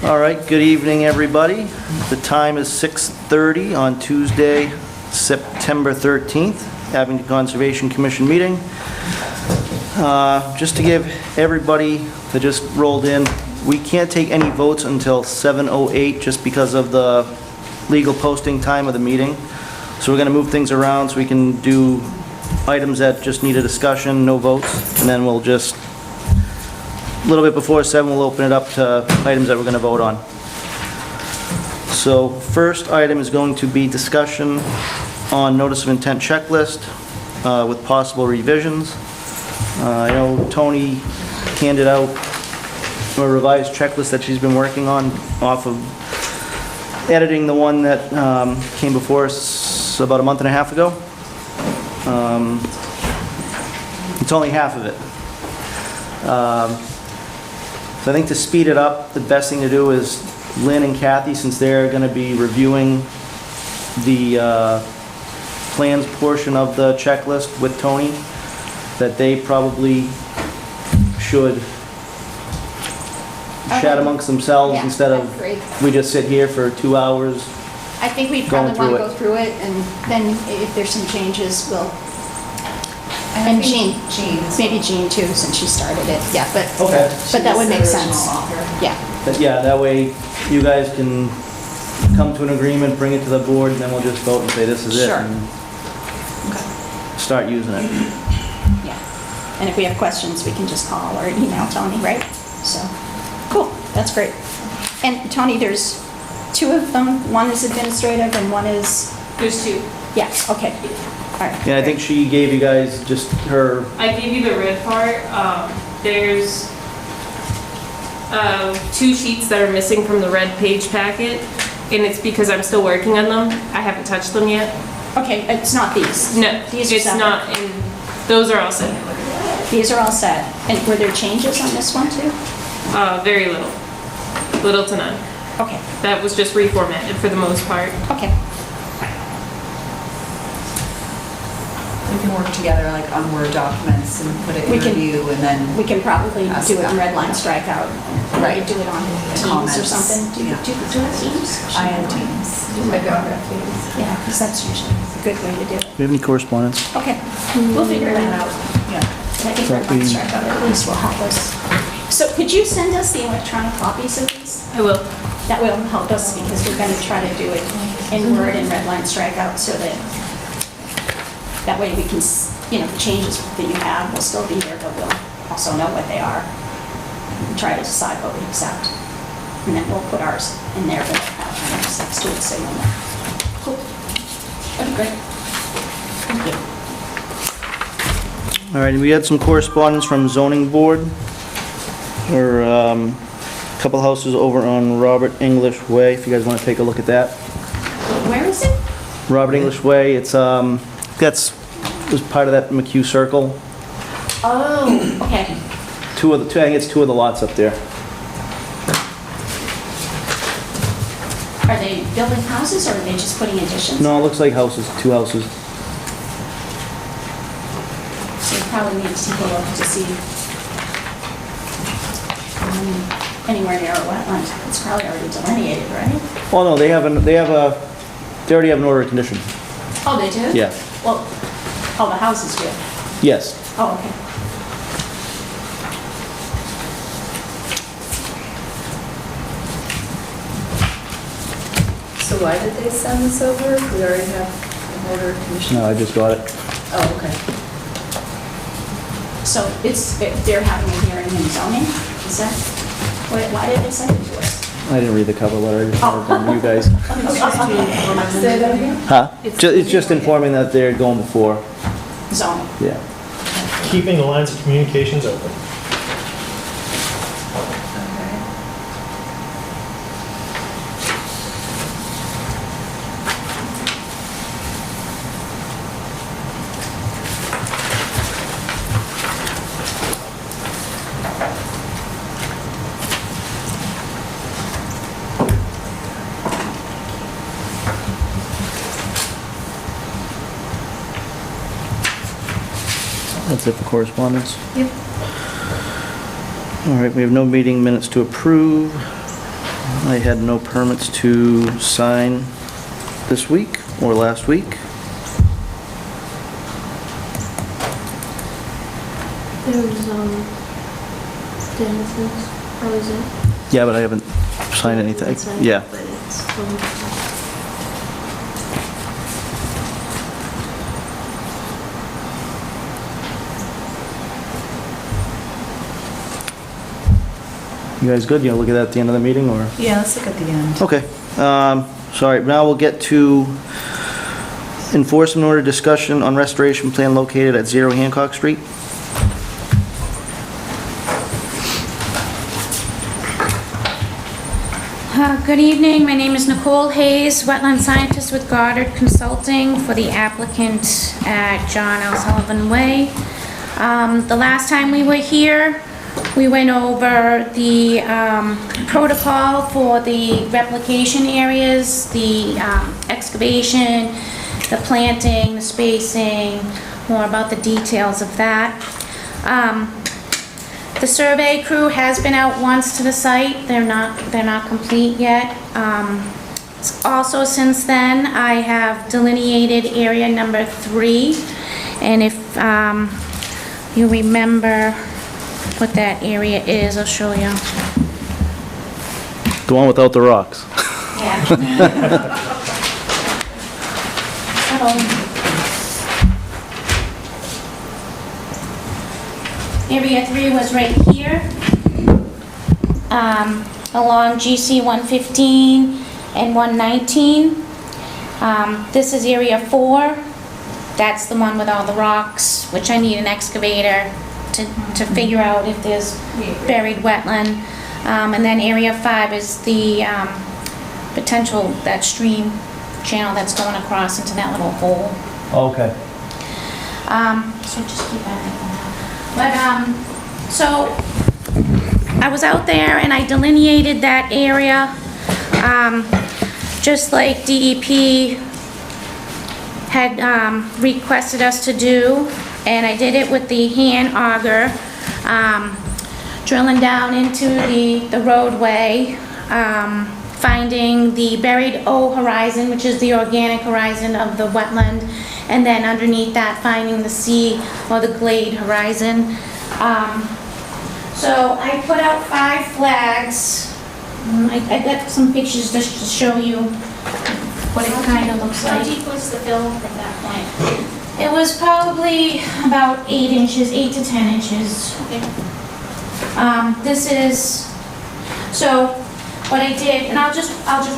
All right, good evening, everybody. The time is 6:30 on Tuesday, September 13th, Abington Conservation Commission meeting. Just to give everybody that just rolled in, we can't take any votes until 7:08 just because of the legal posting time of the meeting. So we're going to move things around so we can do items that just need a discussion, no votes, and then we'll just, a little bit before 7, we'll open it up to items that we're going to vote on. So first item is going to be discussion on notice of intent checklist with possible revisions. I know Tony handed out a revised checklist that she's been working on off of editing the one that came before us about a month and a half ago. It's only half of it. So I think to speed it up, the best thing to do is Lynn and Kathy, since they're going to be reviewing the plans portion of the checklist with Tony, that they probably should chat amongst themselves instead of we just sit here for 2 hours. I think we probably want to go through it, and then if there's some changes, we'll... And Jean, maybe Jean too, since she started it, yeah, but that would make sense. Yeah. But yeah, that way you guys can come to an agreement, bring it to the board, and then we'll just vote and say this is it. Sure. And start using it. Yeah. And if we have questions, we can just call or email Tony, right? So, cool, that's great. And Tony, there's 2 of them, one is administrative and one is... There's 2. Yeah, okay. All right. Yeah, I think she gave you guys just her... I gave you the red part. There's 2 sheets that are missing from the red page packet, and it's because I'm still working on them. I haven't touched them yet. Okay, it's not these. No, These are it's separate. not, and those are all set. These are all set. And were there changes on this one too? Very little. Little to none. Okay, That was just reformatted for the most part. okay. We can work together like on Word documents and put it in review and then... We can probably Ask do it in them. red line strikeout. Right. Maybe do it on Teams or Comments. something. Do you Yeah. do Teams? I am Teams. Yeah, because that's usually a good way to do it. Do you have any correspondence? Okay, we'll figure that out. Yeah. I think red line strikeout at least will help us. So could you send us the electronic copies of these? I will. That will help us because we're going to try to do it in Word and red line strikeout so that way we can, the changes that you have will still be there, but we'll also know what they are. And try to decide what we accept. And then we'll put ours in there, but have our steps to it, so you'll know. Cool. That'd be great. Thank you. All right, and we had some correspondence from zoning board. Or a couple houses over on Robert English Way, if you guys want to take a look at that. Where is it? Robert English Way, it's, was part of that McHugh Circle. Oh, okay. I think it's 2 of the lots up there. Are they building houses or are they just putting additions? No, it looks like houses, 2 houses. So you probably need to take a look to see anywhere near a wetland. It's probably already delineated, right? Oh, no, they already have an order of condition. Oh, they do? Yeah. Well, oh, the houses do. Yes. Oh, okay. So why did they send this over? We already have an order of condition. No, I just got it. Oh, okay. So they're having a hearing in zoning? Is that, why did they send it to us? I didn't read the cover letter, I just wrote it down to you guys. Say that again? Huh? It's just informing that they're going before, Zoning. yeah. Keeping the lines of communications open. Okay. That's it for correspondence. Yep. All right, we have no meeting minutes to approve. I had no permits to sign this week or last week. There's, Dennis's, how is it? Yeah, but I haven't signed anything. Inside, Yeah. but it's, You guys good? You gonna look at that at the end of the meeting, or? Yeah, let's look at the end. Okay, sorry, now we'll get to enforcement order discussion on restoration plan located at 0 Hancock Street. Good evening, my name is Nicole Hayes, wetland scientist with Goddard Consulting for the applicant at John L. Sullivan Way. The last time we were here, we went over the protocol for the replication areas, the excavation, the planting, the spacing, more about the details of that. The survey crew has been out once to the site. They're not complete yet. Also, since then, I have delineated area number 3, and if you remember what that area is, I'll show you. The one without the rocks. Yeah. Area 3 was right here, along GC 115 and 119. This is area 4. That's the one with all the rocks, which I need an excavator to figure out if there's buried wetland. And then area 5 is the potential, that stream channel that's going across into that little hole. Okay. So just keep that. But, so I was out there and I delineated that area, just like DEP had requested us to do, and I did it with the hand auger, drilling down into the roadway, finding the buried O horizon, which is the organic horizon of the wetland, and then underneath that finding the C or the glade horizon. So I put out 5 flags. I got some pictures just to show you what it kind of looks How like. deep was the fill at that point? It was probably about 8 inches, 8 to 10 inches. Okay. This is, so what I did, and I'll just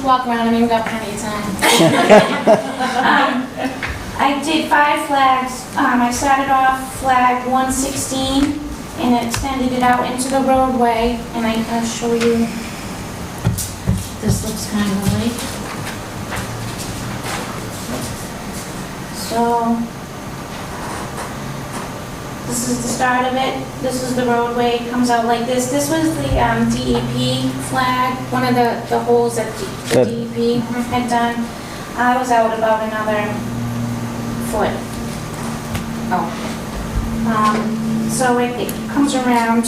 walk around, I mean, we've got plenty of time. I did 5 flags. I started off flag 116 and extended it out into the roadway, and I'll show you. This looks kind of like. So, this is the start of it. This is the roadway. It comes out like this. This was the DEP flag, one of the holes that the DEP had done. I was out about another foot. So it comes around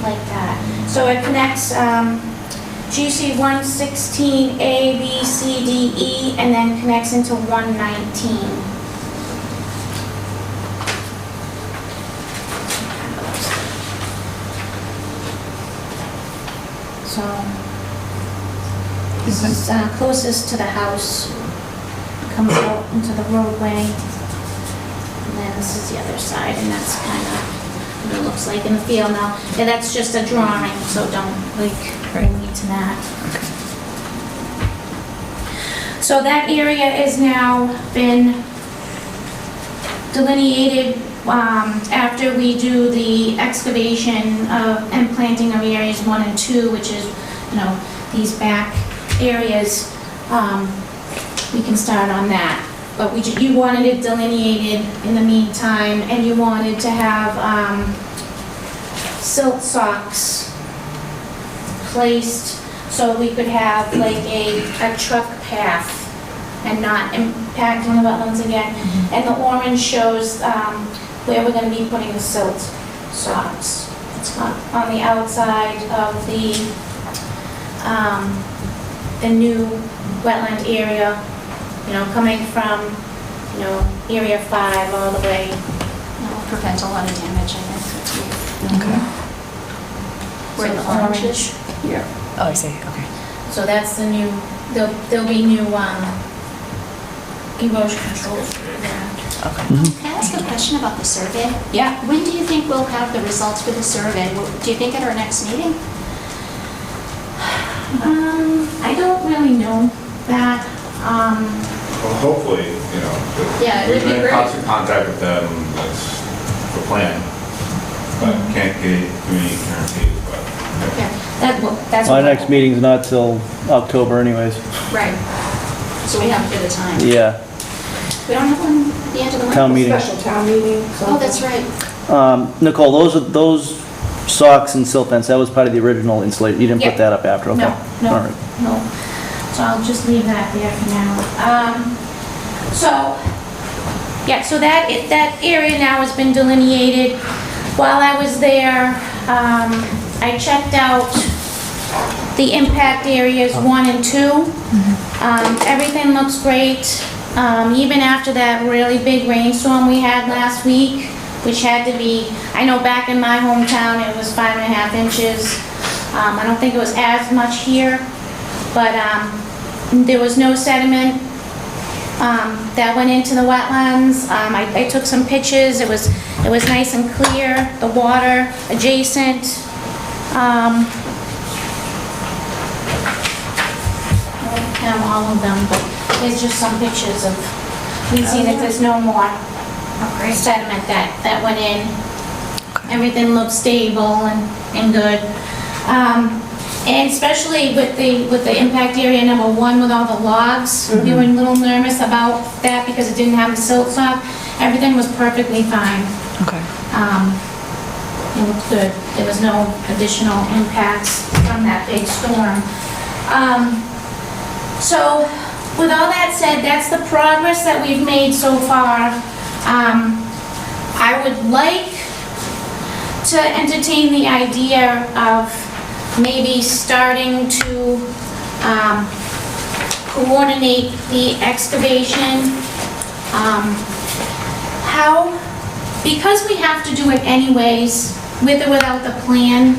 like that. So it connects GC 116 A, B, C, D, E, and then connects into 119. So this is closest to the house. Comes out into the roadway. And then this is the other side, and that's kind of what it looks like in the field now. And that's just a drawing, so don't bring me to that. So that area is now been delineated after we do the excavation and planting of areas 1 and 2, which is, these back areas. We can start on that. But you wanted it delineated in the meantime, and you wanted to have silt socks placed so we could have like a truck path and not impacting the wetlands again. And the orange shows where we're going to be putting the silt socks. It's on the outside of the the new wetland area, coming from, area 5 all the way. It'll prevent a lot of damage, I think. Okay. Where the orange is. Yeah. Oh, I see, okay. So that's the new, there'll be new erosion controls there. Okay. Can I ask a question about the survey? Yeah. When do you think we'll have the results for the survey? Do you think at our next meeting? I don't really know that. Well, hopefully, Yeah, it would we've be been in great. constant contact with them, that's the plan. But can't get any guarantees, but. Yeah, That's Our what- next meeting's not till October anyways. right. So we have a bit of time. Yeah, We don't have one at the end of the month? town meeting. Special town meeting. Oh, that's right. Nicole, those socks and silt fence, that was part of the original installation, you didn't put Yeah. that up after, okay? No, All no, right. no. So I'll just leave that there for now. So that area now has been delineated. While I was there, I checked out the impact areas 1 and 2. Everything looks great. Even after that really big rainstorm we had last week, which had to be, I know back in my hometown it was 5.5 inches. I don't think it was as much here, but there was no sediment that went into the wetlands. I took some pictures. It was nice and clear. The water adjacent. I don't have all of them, but there's just some pictures of. You can see that there's no more sediment that went in. Everything looks stable and good. And especially with the impact area number 1 with all the logs, we were a little nervous about that because it didn't have the silt sock. Everything was perfectly fine. Okay. It looked good. There was no additional impacts from that big storm. So with all that said, that's the progress that we've made so far. I would like to entertain the idea of maybe starting to coordinate the excavation. Because we have to do it anyways, with or without the plan,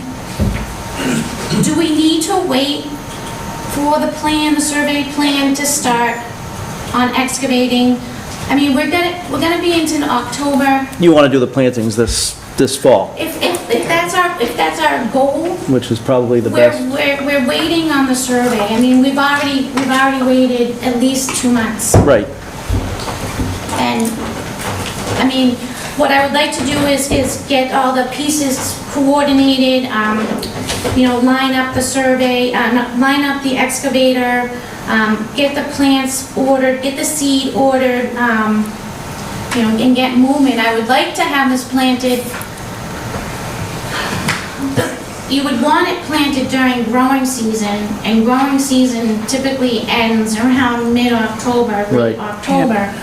do we need to wait for the plan, the survey plan to start on excavating? I mean, we're gonna be into October. You want to do the plantings this fall, If that's our goal, which is probably the we're best. waiting on the survey. I mean, we've already waited at least 2 months. Right. And, I mean, what I would like to do is get all the pieces coordinated, line up the survey, line up the excavator, get the plants ordered, get the seed ordered, and get moving. I would like to have this planted. You would want it planted during growing season, and growing season typically ends around mid-October, late Right. October.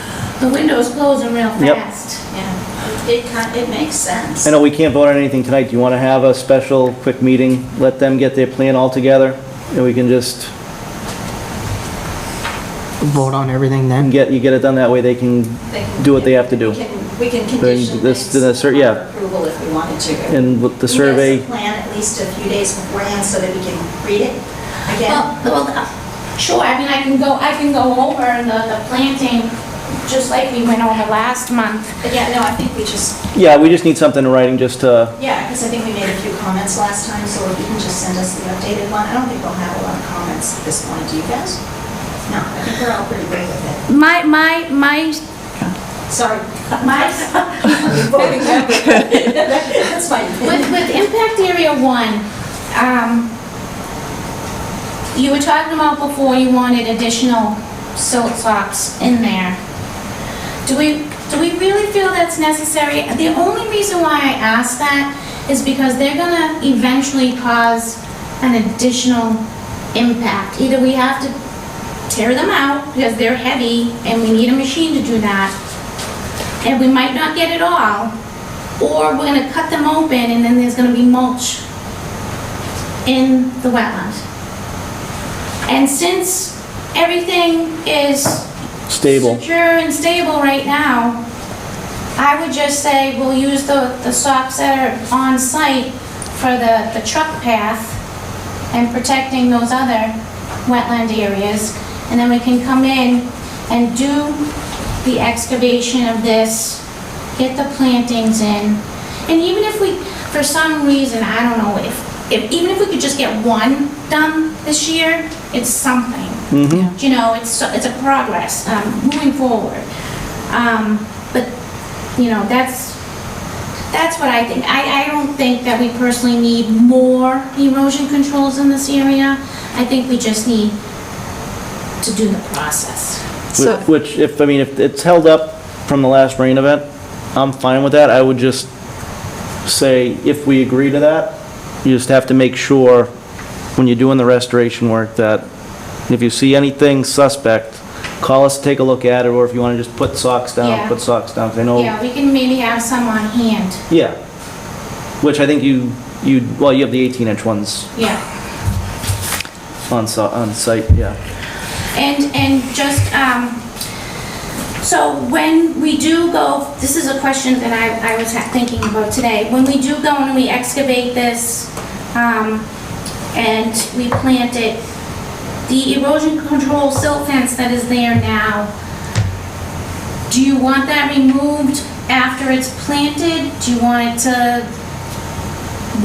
The window's closing real Yep. fast. Yeah, it makes sense. I know we can't vote on anything tonight. Do you want to have a special, quick meeting? Let them get their plan all together, and we can just Vote on everything then? get it done that way. They can do what they have to do. We can condition This- things this- yeah. upon approval if we wanted to. And with the Can survey, we get us a plan at least a few days beforehand so that we can read it again? Sure, I mean, I can go over the planting, just like we went over last month. But yeah, no, I think we just, yeah, we just need something in writing just to, yeah, because I think we made a few comments last time, so if you can just send us the updated one. I don't think we'll have a lot of comments at this point, do you guys? No, I think we're all pretty great with it. My, Sorry. Voting member. That's fine. with impact area 1, you were talking about before you wanted additional silt socks in there. Do we really feel that's necessary? The only reason why I ask that is because they're gonna eventually cause an additional impact. Either we have to tear them out because they're heavy and we need a machine to do that, and we might not get it all, or we're gonna cut them open and then there's gonna be mulch in the wetland. And since everything is Stable. secure and stable right now, I would just say we'll use the socks that are on site for the truck path and protecting those other wetland areas. And then we can come in and do the excavation of this, get the plantings in. And even if we, for some reason, I don't know, even if we could just get one done this year, it's something. You know, it's a progress, moving forward. But, you know, that's what I think. I don't think that we personally need more erosion controls in this area. I think we just need to do the process. So- Which, if it's held up from the last rain event, I'm fine with that. I would just say, if we agree to that, you just have to make sure, when you're doing the restoration work, that if you see anything suspect, call us, take a look at it, or if you want to just put socks down, Yeah. put socks down, 'cause I know. Yeah, we can maybe have some on hand. Yeah. Which I think you have the 18-inch ones Yeah. on site, yeah. And just, so when we do go, this is a question that I was thinking about today. When we do go and we excavate this, and we plant it, the erosion control silt fence that is there now, do you want that removed after it's planted? Do you want it to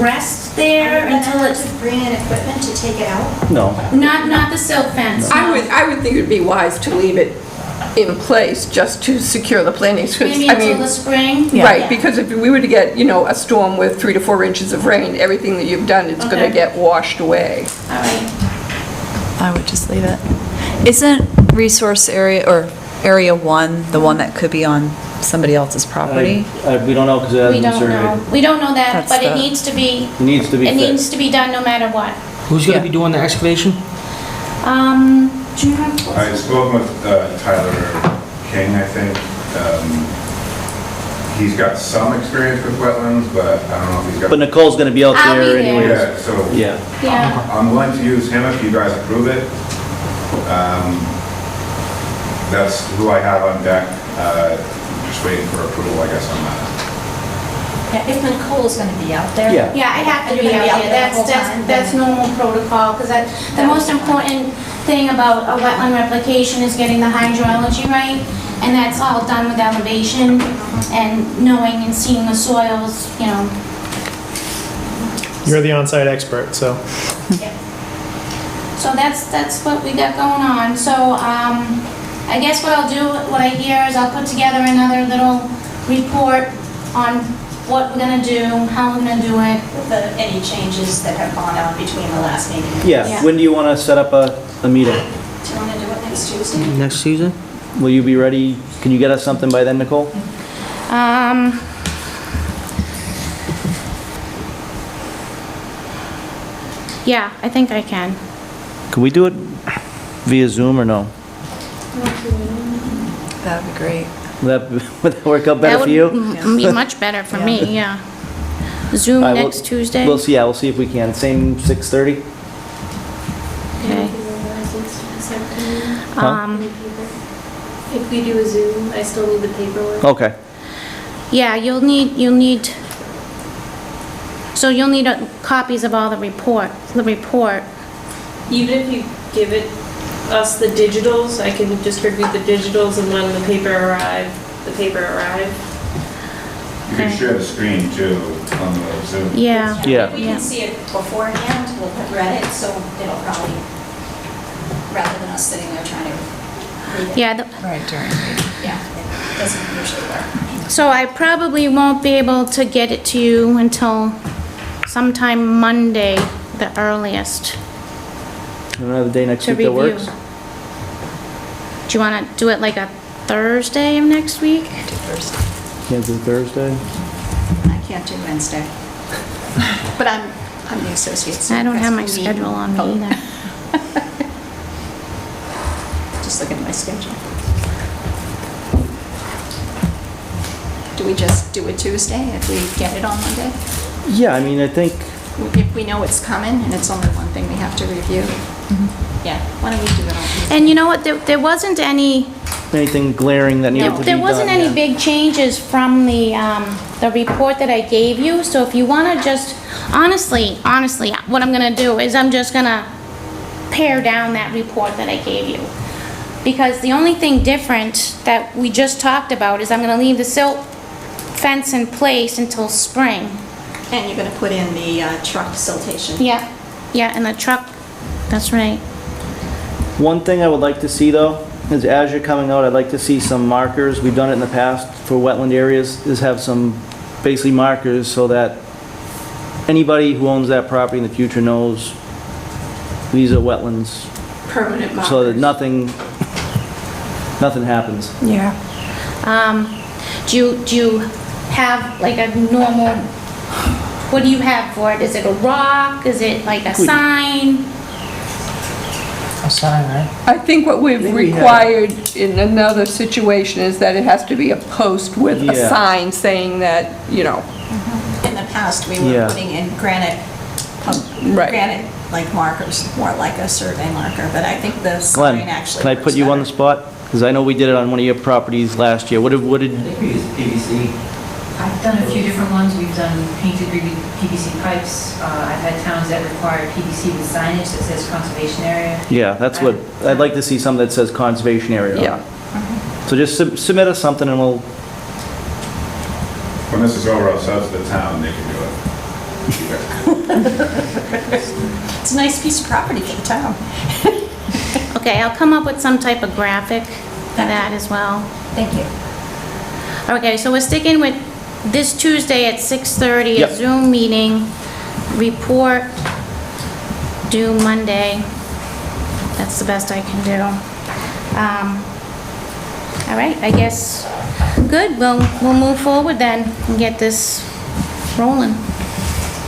rest there until it's, bring in equipment to take it out? No. not the silt fence? I would think it would be wise to leave it in place just to secure the plantings. 'Cause, Maybe I until mean, the spring? right, because if we were to get, you know, a storm with 3 to 4 inches of rain, everything that you've done is gonna Okay. get washed away. All right. I would just leave it. Isn't resource area, or area 1, the one that could be on somebody else's property? We don't know because it We hasn't been don't surveyed. know. We don't know that, That's but it the- needs to be, It needs to be it needs fixed. to be done no matter what. Who's gonna Yeah. be doing the excavation? Do you have? I spoke with Tyler King, I think. He's got some experience with wetlands, but I don't know if he's got... But Nicole's gonna be out I'll be there there. anyways. Yeah, so Yeah. Yeah. I'm willing to use him if you guys approve it. That's who I have on deck, just waiting for approval, I guess, on that. Yeah, if Nicole's gonna be out there. Yeah. Yeah, I have to You're be gonna out be here. out there the whole time, That's then- normal protocol, because the most important thing about a wetland replication is getting the hydrology right, and that's all done with elevation and knowing and seeing the soils, you know. You're the on-site expert, so. So that's what we got going on. So, I guess what I'll do, what I hear is I'll put together another little report on what we're gonna do, how we're gonna do it. With any changes that have gone on between the last meeting. Yeah, Yeah. when do you wanna set up a meeting? Do you wanna do it next Tuesday? Next season? Will you be ready? Can you get us something by then, Nicole? Yeah, I think I can. Can we do it via Zoom or no? That would be great. Would that work out better for you? That would be much better for me, yeah. Zoom All right, next Tuesday? We'll see, we'll see if we can. Same 6:30? Okay. If we do a Zoom, I still need the paperwork. Okay. Yeah, you'll need, so you'll need copies of all the report. Even if you give us the digitals, I can distribute the digitals, and when the paper arrive. You can share the screen too on the Zoom. Yeah. Yeah. We can see it beforehand, we'll have read it, so it'll probably, rather than us sitting there trying to read it. Yeah, Right, during. Yeah, it doesn't usually work. so I probably won't be able to get it to you until sometime Monday, the earliest, Another day next to week that review. works? Do you want to do it like a Thursday of next week? Can't do Thursday? I can't do Wednesday. But I'm the associate. so I don't have my that's me. schedule on me Oh, either. Just look at my schedule. Do we just do it Tuesday if we get it on Monday? Yeah, I mean, I think, If we know it's coming and it's only one thing we have to review? Yeah, why don't we do it on Tuesday? And you know what, there wasn't any, Anything glaring that needed to be done? there wasn't any yeah. big changes from the report that I gave you, so if you wanna just, honestly, what I'm gonna do is I'm just gonna pare down that report that I gave you. Because the only thing different that we just talked about is I'm gonna leave the silt fence in place until spring. And you're gonna put in the truck siltation. Yeah, and the truck, that's right. One thing I would like to see though, is as you're coming out, I'd like to see some markers. We've done it in the past for wetland areas, is have some basically markers so that anybody who owns that property in the future knows these are wetlands, Permanent markers. so that nothing happens. Yeah. Do you have like a normal, what do you have for it? Is it a rock? Is it like a sign? A sign, right? I think what we've think we have- required in another situation is that it has to be a post with a Yeah. sign saying that, you know, In the past, we were Yeah. putting in granite, Right. granite like markers, more like a survey marker, but I think the Glenn, sign actually can I works put you on the better. spot? Because I know we did it on one of your properties last year. What did, I think we use PVC. I've done a few different ones. We've done painted PVC pipes. I've had towns that require PVC with signage that says conservation area. yeah, that's what, I'd like to see something that says conservation area on it. yeah. So just submit us something and we'll, When this is over, I'll sell it to the town, they can do it. It's a nice piece of property for the town. Okay, I'll come up with some type of graphic for that as well. Thank you. Okay, so we're sticking with this Tuesday at 6:30, a Yep. Zoom meeting, report due Monday. That's the best I can do. All right, I guess, good, we'll move forward then and get this rolling,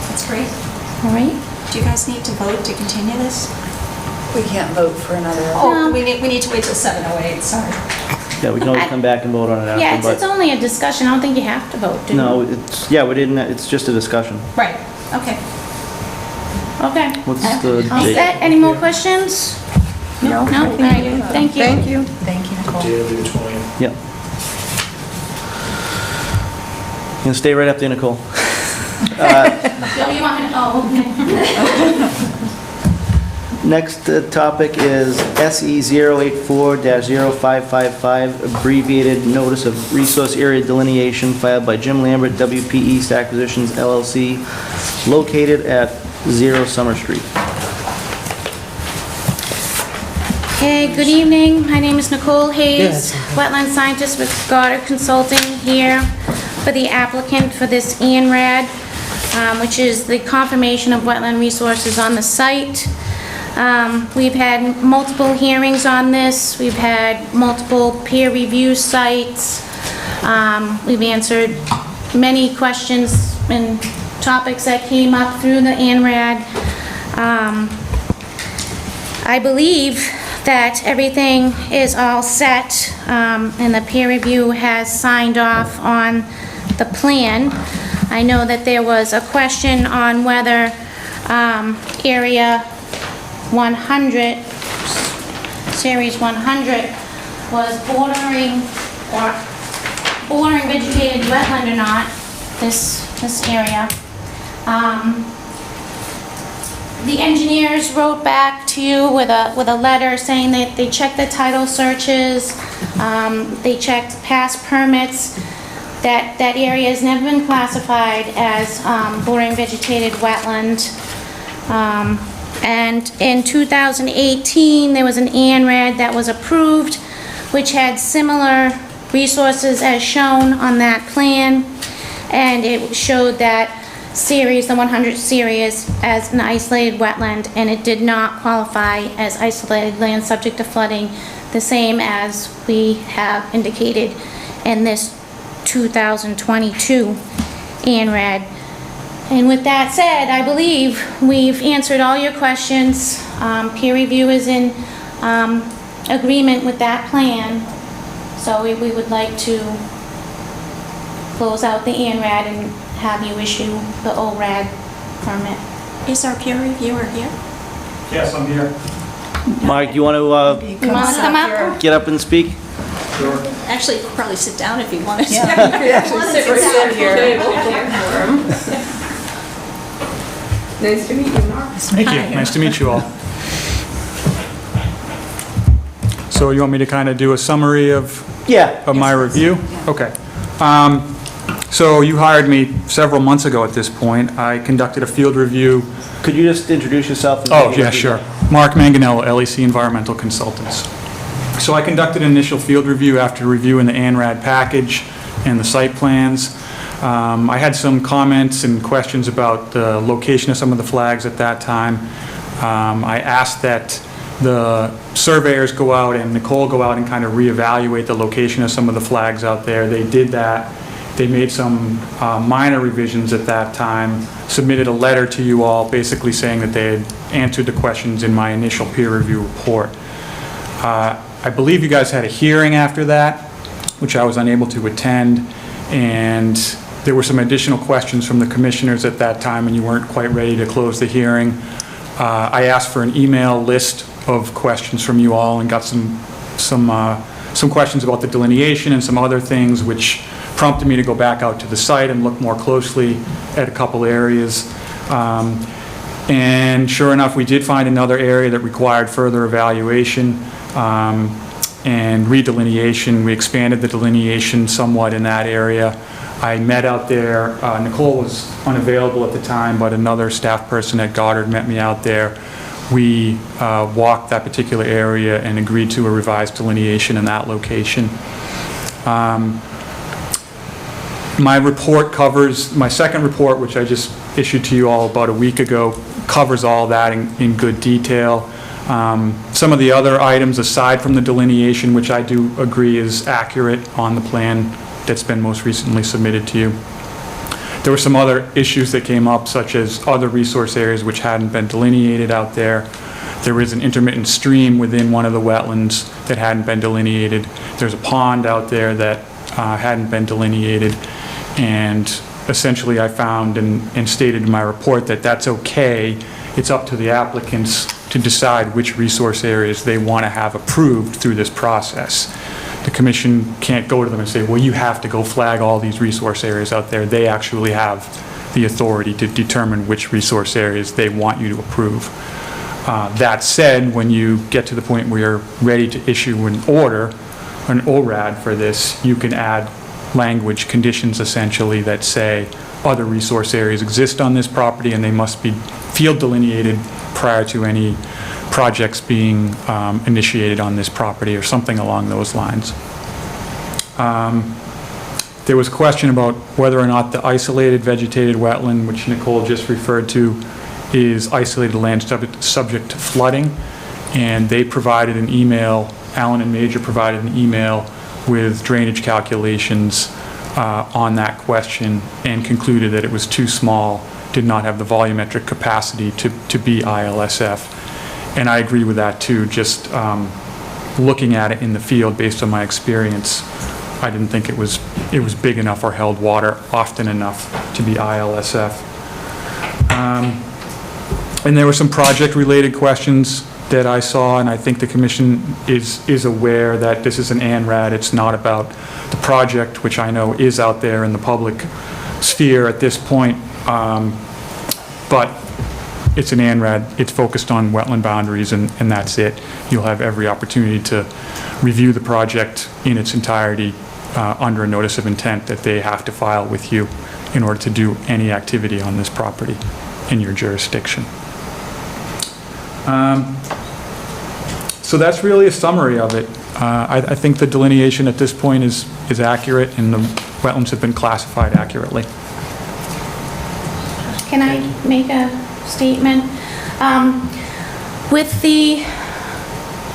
That's great. all right? Do you guys need to vote to continue this? We can't vote for another. Oh, we need to wait till 7:08, sorry. yeah, we can always come back and vote on it Yeah, after, it's but, only a discussion, I don't think you have to vote, do you? no, it's, yeah, we didn't, it's just a discussion. Right, okay. Okay. What's the All date? set, any more questions? No? All right, thank you. Thank you. Thank you, Nicole. Day of the 20th. Yeah. You can stay right up there, Nicole. Oh, you want me to, oh, okay. Next topic is SE 084-0555, abbreviated Notice of Resource Area Delineation filed by Jim Lambert, WP East Acquisitions LLC, located at 0 Summer Street. Okay, good evening. My name is Nicole Hayes, Yes. wetland scientist with Goddard Consulting here for the applicant for this ANRAD, which is the confirmation of wetland resources on the site. We've had multiple hearings on this. We've had multiple peer review sites. We've answered many questions and topics that came up through the ANRAD. I believe that everything is all set, and the peer review has signed off on the plan. I know that there was a question on whether Area 100, Series 100, was bordering vegetated wetland or not, this area. The engineers wrote back to you with a letter saying that they checked the title searches, they checked past permits, that area has never been classified as bordering vegetated wetland. And in 2018, there was an ANRAD that was approved, which had similar resources as shown on that plan, and it showed that series, the 100 series, as an isolated wetland, and it did not qualify as isolated land subject to flooding, the same as we have indicated in this 2022 ANRAD. And with that said, I believe we've answered all your questions. Peer review is in agreement with that plan, so we would like to close out the ANRAD and have you issue the ORAD permit. Is our peer reviewer here? Yes, I'm here. Mark, you want You want to come up? to get up and speak? Actually, you could probably sit down if you wanted to. Sit right here. Nice to meet you, Mark. Thank you. Nice to meet you all. So you want me to kind of do a summary of my review? Okay. So you hired me several months ago at this point. I conducted a field review. Could you just introduce yourself? Oh, yeah, sure. Mark Manganello, LEC Environmental Consultants. So I conducted an initial field review after reviewing the ANRAD package and the site plans. I had some comments and questions about the location of some of the flags at that time. I asked that the surveyors go out and Nicole go out and kind of reevaluate the location of some of the flags out there. They did that. They made some minor revisions at that time, submitted a letter to you all basically saying that they had answered the questions in my initial peer review report. I believe you guys had a hearing after that, which I was unable to attend, and there were some additional questions from the commissioners at that time and you weren't quite ready to close the hearing. I asked for an email list of questions from you all and got some questions about the delineation and some other things, which prompted me to go back out to the site and look more closely at a couple areas. And sure enough, we did find another area that required further evaluation and redelineation. We expanded the delineation somewhat in that area. I met out there. Nicole was unavailable at the time, but another staff person at Goddard met me out there. We walked that particular area and agreed to a revised delineation in that location. My report covers, my second report, which I just issued to you all about a week ago, covers all that in good detail. Some of the other items aside from the delineation, which I do agree is accurate on the plan that's been most recently submitted to you. There were some other issues that came up, such as other resource areas which hadn't been delineated out there. There is an intermittent stream within one of the wetlands that hadn't been delineated. There's a pond out there that hadn't been delineated. And essentially I found and stated in my report that that's okay. It's up to the applicants to decide which resource areas they want to have approved through this process. The commission can't go to them and say, well, you have to go flag all these resource areas out there. They actually have the authority to determine which resource areas they want you to approve. That said, when you get to the point where you're ready to issue an order, an ORAD for this, you can add language conditions essentially that say other resource areas exist on this property and they must be field delineated prior to any projects being initiated on this property or something along those lines. There was a question about whether or not the isolated vegetated wetland, which Nicole just referred to, is isolated land subject to flooding, and they provided an email, Allen and Major provided an email with drainage calculations on that question and concluded that it was too small, did not have the volumetric capacity to be ILSF. And I agree with that too. Just looking at it in the field based on my experience, I didn't think it was big enough or held water often enough to be ILSF. And there were some project-related questions that I saw, and I think the commission is aware that this is an ANRAD. It's not about the project, which I know is out there in the public sphere at this point, but it's an ANRAD. It's focused on wetland boundaries, and that's it. You'll have every opportunity to review the project in its entirety under a notice of intent that they have to file with you in order to do any activity on this property in your jurisdiction. So that's really a summary of it. I think the delineation at this point is accurate, and the wetlands have been classified accurately. Can I make a statement? With the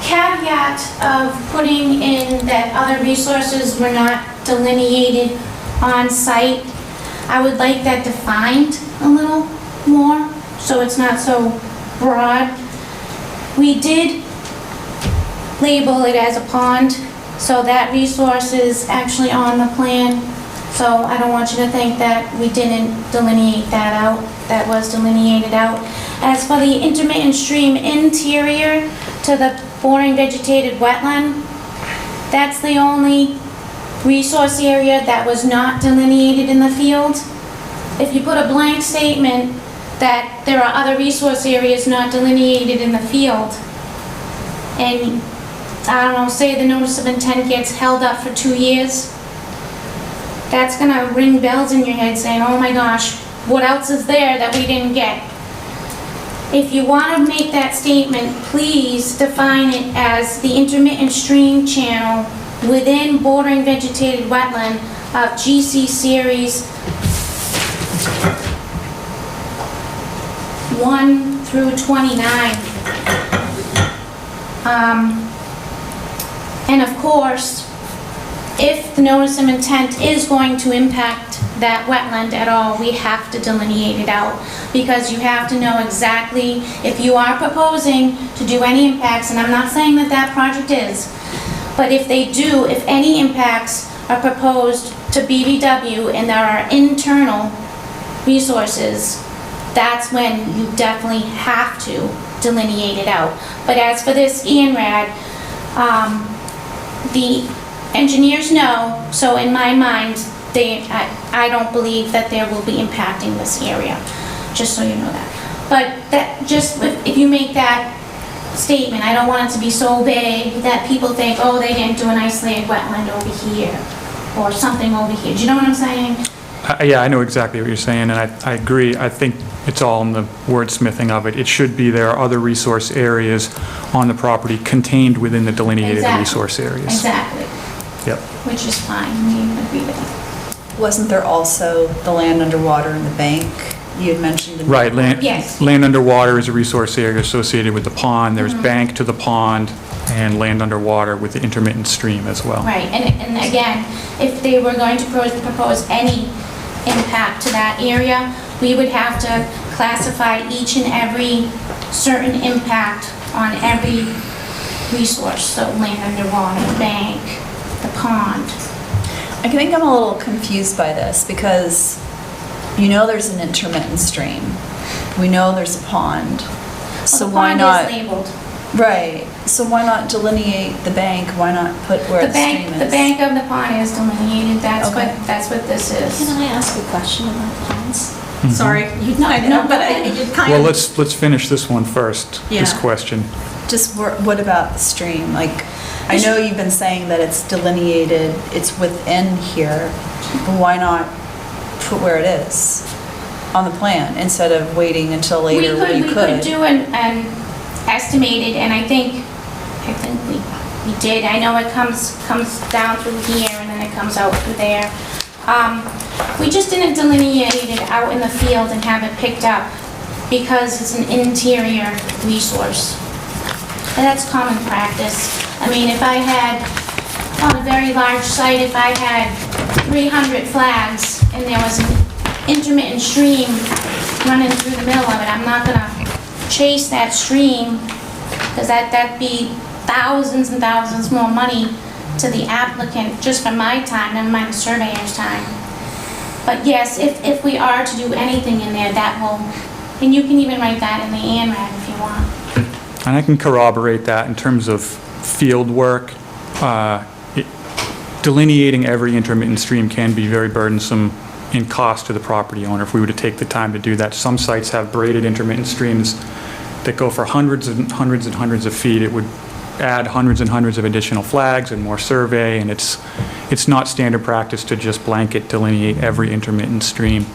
caveat of putting in that other resources were not delineated on site, I would like that defined a little more, so it's not so broad. We did label it as a pond, so that resource is actually on the plan So I don't want you to think that we didn't delineate that out. That was delineated out. As for the intermittent stream interior to the bordering vegetated wetland, that's the only resource area that was not delineated in the field. If you put a blank statement that there are other resource areas not delineated in the field, and, I don't know, say the notice of intent gets held up for 2 years, that's gonna ring bells in your head saying, oh my gosh, what else is there that we didn't get? If you wanna make that statement, please define it as the intermittent stream channel within bordering vegetated wetland of GC Series 1 through 29. And of course, if the notice of intent is going to impact that wetland at all, we have to delineate it out, because you have to know exactly if you are proposing to do any impacts, and I'm not saying that that project is, but if they do, if any impacts are proposed to BVW and there are internal resources, that's when you definitely have to delineate it out. But as for this ENRAD, the engineers know, so in my mind, I don't believe that there will be impacting this area, just so you know that. But that, just if you make that statement, I don't want it to be so vague that people think, oh, they didn't do an isolated wetland over here, or something over here. Do you know what I'm saying? Yeah, I know exactly what you're saying, and I agree. I think it's all in the wordsmithing of it. It should be there are other resource areas on the property contained within the delineated resource areas. Exactly. Yep. Which is fine, we agree with that. Wasn't there also the land underwater in the bank? You had mentioned. Right, land Yes. underwater is a resource area associated with the pond. There's bank to the pond and land underwater with the intermittent stream as well. Right, and again, if they were going to propose any impact to that area, we would have to classify each and every certain impact on every resource, so land underwater, bank, the pond. I think I'm a little confused by this, because you know there's an intermittent stream. We know there's a pond. So why not? The pond is labeled. Right, so why not delineate the bank? Why not put where the stream is? The bank of the pond is delineated, that's Okay. that's what this is. Can I ask a question about ponds? Sorry, No, but you kind Well, of. let's finish this one first, this Yeah. question. Just what about the stream? Like, I know you've been saying that it's delineated, it's within here, but why not put where it is on the plan instead of waiting until later where you We could do an estimated, and I think we did. I know it comes down through here and then it comes out through there. We just didn't delineate it out in the field and have it picked up because it's an interior resource. And that's common practice. I mean, if I had, on a very large site, if I had 300 flags and there was an intermittent stream running through the middle of it, I'm not gonna chase that stream, because that'd be thousands and thousands more money to the applicant just for my time, never mind the surveyor's time. But yes, if we are to do anything in there, that will, and you can even write that in the ANRAD if you want. And I can corroborate that in terms of field work. Delineating every intermittent stream can be very burdensome in cost to the property owner if we were to take the time to do that. Some sites have braided intermittent streams that go for hundreds and hundreds and hundreds of feet. It would add hundreds and hundreds of additional flags and more survey, and it's not standard practice to just blanket delineate every intermittent stream.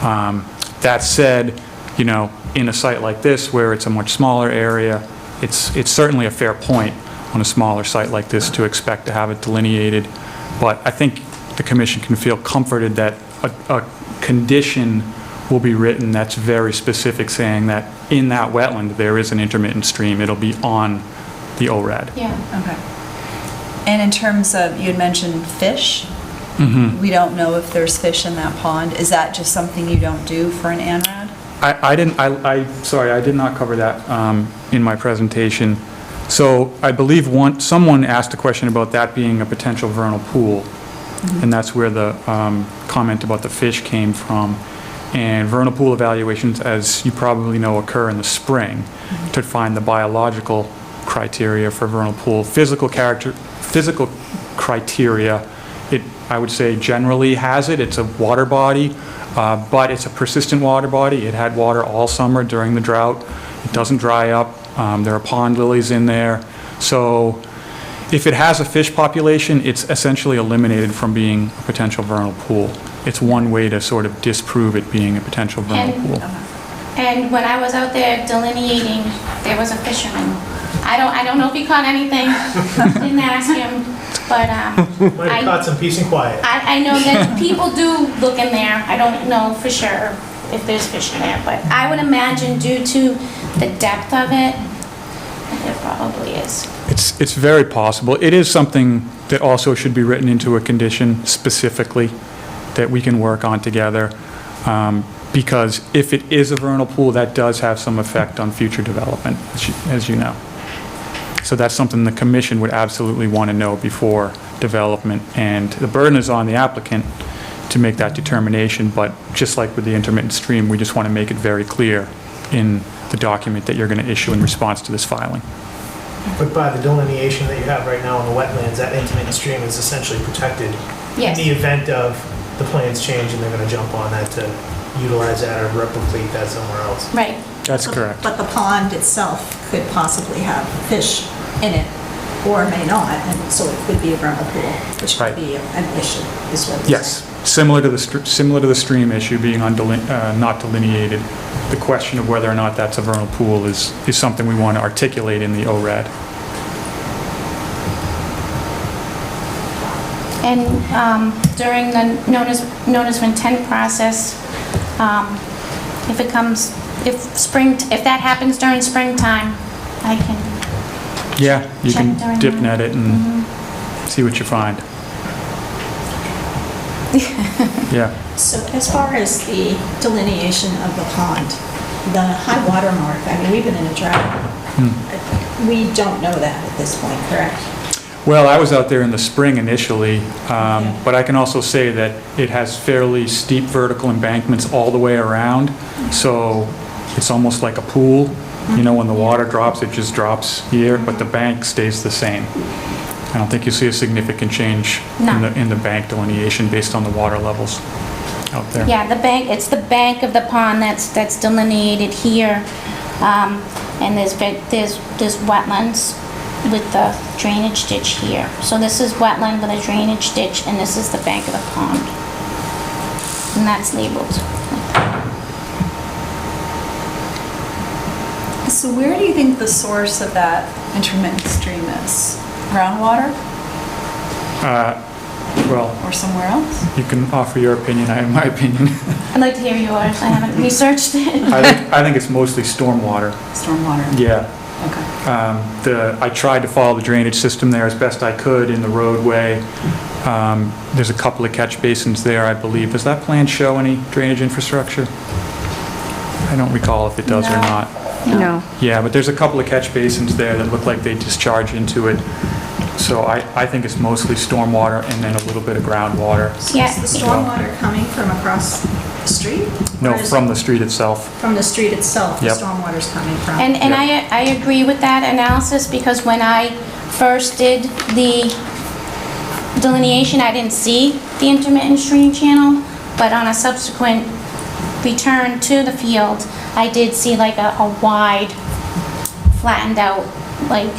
That said, you know, in a site like this where it's a much smaller area, it's certainly a fair point on a smaller site like this to expect to have it delineated. But I think the commission can feel comforted that a condition will be written that's very specific, saying that in that wetland there is an intermittent stream. It'll be on the ORAD. Yeah. Okay. And in terms of, you had mentioned fish. Mm-hmm. We don't know if there's fish in that pond. Is that just something you don't do for an ANRAD? Sorry, I did not cover that in my presentation. So I believe someone asked a question about that being a potential vernal pool. and that's where the comment about the fish came from. And vernal pool evaluations, as you probably know, occur in the spring to find the biological criteria for vernal pool. Physical criteria, it, I would say, generally has it. It's a water body, but it's a persistent water body. It had water all summer during the drought. It doesn't dry up. There are pond lilies in there. So if it has a fish population, it's essentially eliminated from being a potential vernal pool. It's one way to sort of disprove it being a potential vernal pool. And when I was out there delineating, there was a fisherman. I don't know if he caught anything, didn't ask him, but Might have caught some peace and quiet. I know that people do look in there. I don't know for sure if there's fish in there, but I would imagine due to the depth of it, there probably is. It's very possible. It is something that also should be written into a condition specifically that we can work on together, because if it is a vernal pool, that does have some effect on future development, as you know. So that's something the commission would absolutely want to know before development, and the burden is on the applicant to make that determination, but just like with the intermittent stream, we just want to make it very clear in the document that you're going to issue in response to this filing. But by the delineation that you have right now in the wetlands, that intermittent stream is essentially protected. Yes. In the event of the plans change and they're going to jump on that to utilize that or replicate that somewhere else. Right. That's correct. But the pond itself could possibly have fish in it, or may not, and so it could be a vernal pool, which Right. could be an issue, is what you're Yes, saying. similar to the stream issue being not delineated. The question of whether or not that's a vernal pool is something we want to articulate in the ORAD. And during the notice of intent process, if that happens during springtime, I can, Yeah, you Check can during dip that. net it and see what you find. Yeah. So as far as the delineation of the pond, the high water mark, I mean, we've been in a drought. We don't know that at this point, correct? Well, I was out there in the spring initially, but I can also say that it has fairly steep vertical embankments all the way around, so it's almost like a pool. You know, when the water drops, it just drops here, but the bank stays the same. I don't think you see a significant change in the bank delineation based on the water levels out there. yeah, it's the bank of the pond that's delineated here. And there's wetlands with the drainage ditch here. So this is wetland with a drainage ditch, and this is the bank of the pond. And that's labeled. So where do you think the source of that intermittent stream is? Groundwater Well, or somewhere else? you can offer your opinion, I have my opinion. I'd like to hear yours. I haven't researched it. I think it's mostly stormwater. Stormwater? Yeah. Okay. I tried to follow the drainage system there as best I could in the roadway. There's a couple of catch basins there, I believe. Does that plan show any drainage infrastructure? I don't recall if it does or not. No. Yeah, but there's a couple of catch basins there that look like they discharge into it. So I think it's mostly stormwater and then a little bit of groundwater. Yes. Is the stormwater coming from across the street? No, Or is from it the street itself. From the street itself, the Yep. stormwater's coming from? And I agree with that analysis, because when I first did the delineation, I didn't see the intermittent stream channel, but on a subsequent return to the field, I did see like a wide, flattened out, like,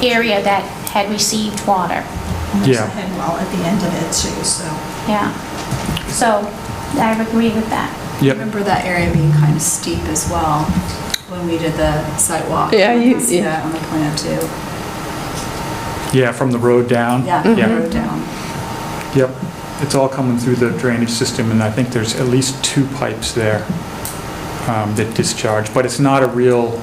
area that had received water. And there's Yeah. a head wall at the end of it too, so. Yeah. So I agree with that. I Yep. remember that area being kind of steep as well when we did the sidewalk. Yeah, I you- can see yeah. that on the plan too. Yeah, from the road down. Yeah, the road down. Yep. It's all coming through the drainage system, and I think there's at least 2 pipes there that discharge, but it's not a real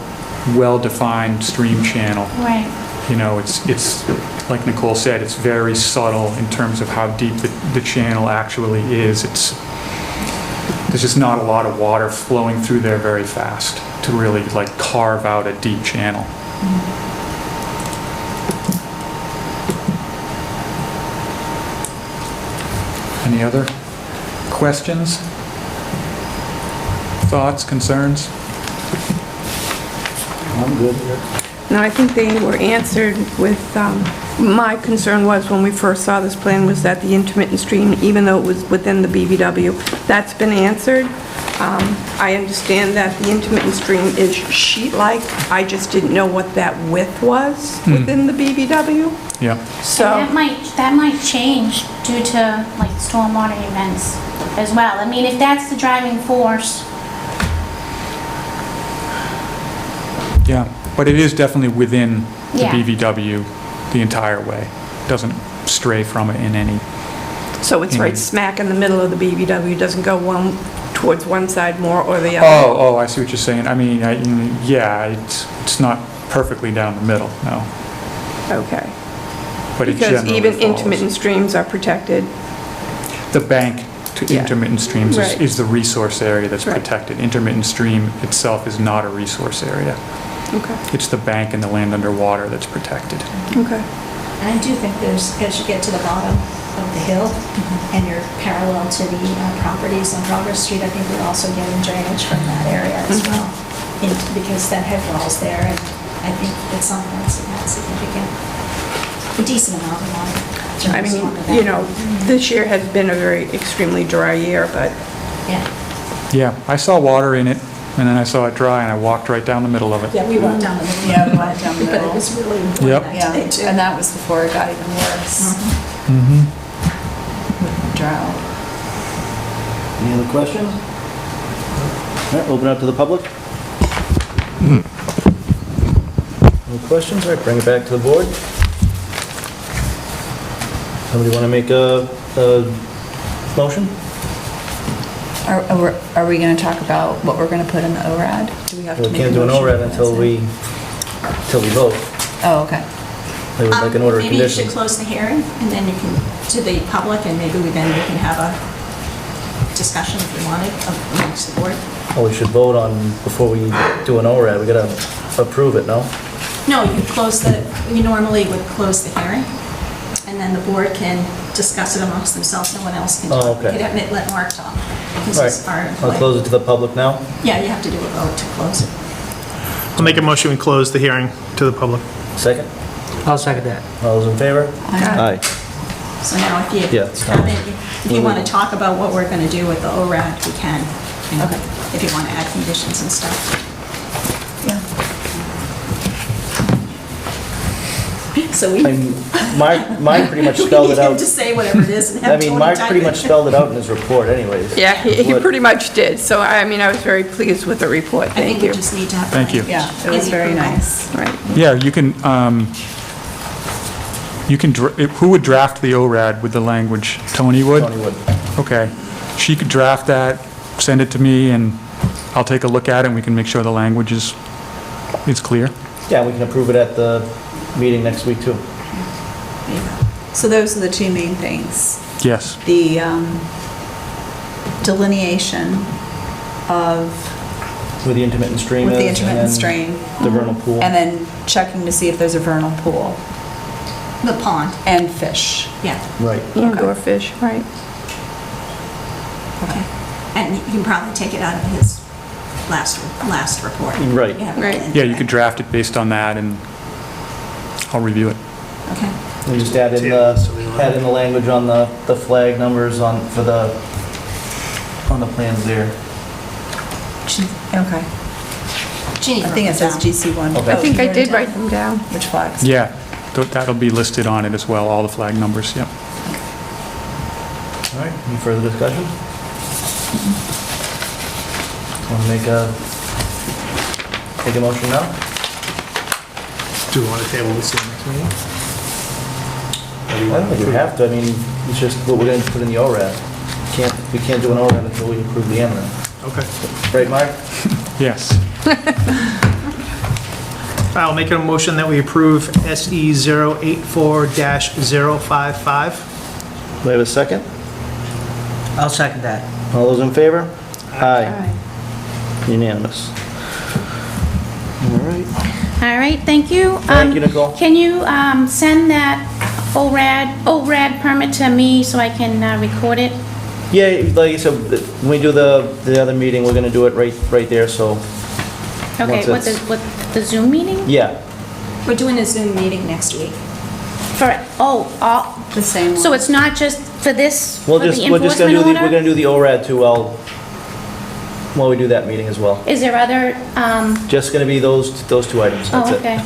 well-defined stream channel. Right. You know, it's like Nicole said, it's very subtle in terms of how deep the channel actually is. There's just not a lot of water flowing through there very fast to really like carve out a deep channel. Any other questions? Thoughts, concerns? I'm good. No, I think they were answered with, my concern was when we first saw this plan was that the intermittent stream, even though it was within the BVW, that's been answered. I understand that the intermittent stream is sheet-like. I just didn't know what that width was within the BVW. Yeah. So, And that might change due to like stormwater events as well. I mean, if that's the driving force, Yeah, but it is definitely within the Yeah. BVW the entire way. Doesn't stray from it in any, so it's right smack in the middle of the BVW, doesn't go one towards one side more or the other. oh, I see what you're saying. I mean, yeah, it's not perfectly down the middle, no. Okay. But it Because generally even follows. intermittent streams are protected. The bank to Yeah. intermittent streams Right. is the resource area that's Right. protected. Intermittent stream itself is not a resource area. Okay. It's the bank and the land underwater that's protected. Okay. And I do think there's, as you get to the bottom of the hill and you're parallel to the properties on Progress Street, I think we're also getting drainage from that area as well. Because that head wall's there, and I think at some points it had significant, a decent amount of water. I mean, you know, this year has been a very extremely dry year, but Yeah, Yeah, I saw water in it, and then I saw it dry, and I walked right down the middle of it. yeah, we walked down the middle. Yeah, we went down the But middle. it was really Yep. important Yeah, that day too. and that was before it got even worse Mm-hmm. with the drought. Any other questions? All right, open up to the public. No questions? All right, bring it back to the board. Somebody want to make a motion? Are we going to talk about what we're going to put in the ORAD? Do we have to We make a can't do an motion ORAD for until this? we vote. Oh, okay. They would like an order of Maybe you should conditions. close the hearing, and then you can, to the public, and maybe we can have a discussion if you wanted amongst the board. Oh, we should vote on, before we do an ORAD, we gotta approve it, no? No, you normally would close the hearing, and then the board can discuss it amongst themselves, no one else can talk. Oh, okay. You could let Mark talk, because All he's our right, I'll employee. close it to the public now. Yeah, you have to do a vote to close it. I'll make a motion, we close the hearing to the public. Second? I'll second that. All those in favor? Aye. So now if you Yeah, it's have fine. it, if you want to talk about what we're going to do with the ORAD, we can. Okay. If you want to add conditions and stuff. Yeah. So we, Mark pretty much we spelled need it him out. to say whatever it is and I have mean, Tony Mark type pretty it. much spelled it out in his report anyways. yeah, he What- pretty much did. So, I mean, I was very pleased with the report. I think Thank we you. just need to have. Thank you. Yeah, it was very nice. Right. Yeah, you can, who would draft the ORAD with the language? Tony would? Tony would. Okay. She could draft that, send it to me, and I'll take a look at it, and we can make sure the language is clear. Yeah, we can approve it at the meeting next week too. So those are the two main things. Yes. The delineation of, With the intermittent stream with the is, intermittent and stream, the vernal pool. and then checking to see if there's a vernal pool The pond, and fish. yeah. Right. Indoor fish, right. Okay. And you can probably take it out of his last report. Right. You have it Right. in Yeah, you there. could draft it based on that, and I'll review it. Okay. We just add in the language on the flag numbers on the plans there. Okay. Jeannie I think it wrote says down. GC1. Okay. I think I you wrote did it write down? them down. Which flags? Yeah, that'll be listed on it as well, all the flag numbers, yep. All right, any further discussion? Want to make a motion now? Do we want to table this to the next meeting? Or do you I want don't think we approve it? have to, I mean, it's just what we're going to put in the ORAD. We can't do an ORAD until we approve the eminent. Okay. Right, Mark? Yes. I'll make a motion that we approve SE 084-055. Do we have a second? I'll second that. All those in favor? Aye. Unanimous. All right. all right, thank you. Thank you, Nicole. Can you send that ORAD permit to me so I can record it? Yeah, like I said, when we do the other meeting, we're gonna do it right there, so. Okay, once it's- what, the Zoom meeting? Yeah, We're doing a Zoom meeting next week. The same So it's not just for this, for we're the just gonna enforcement do we're order? gonna do the ORAD too, while we do that meeting as well. Is there other, Just gonna be those two items, that's oh, it. okay.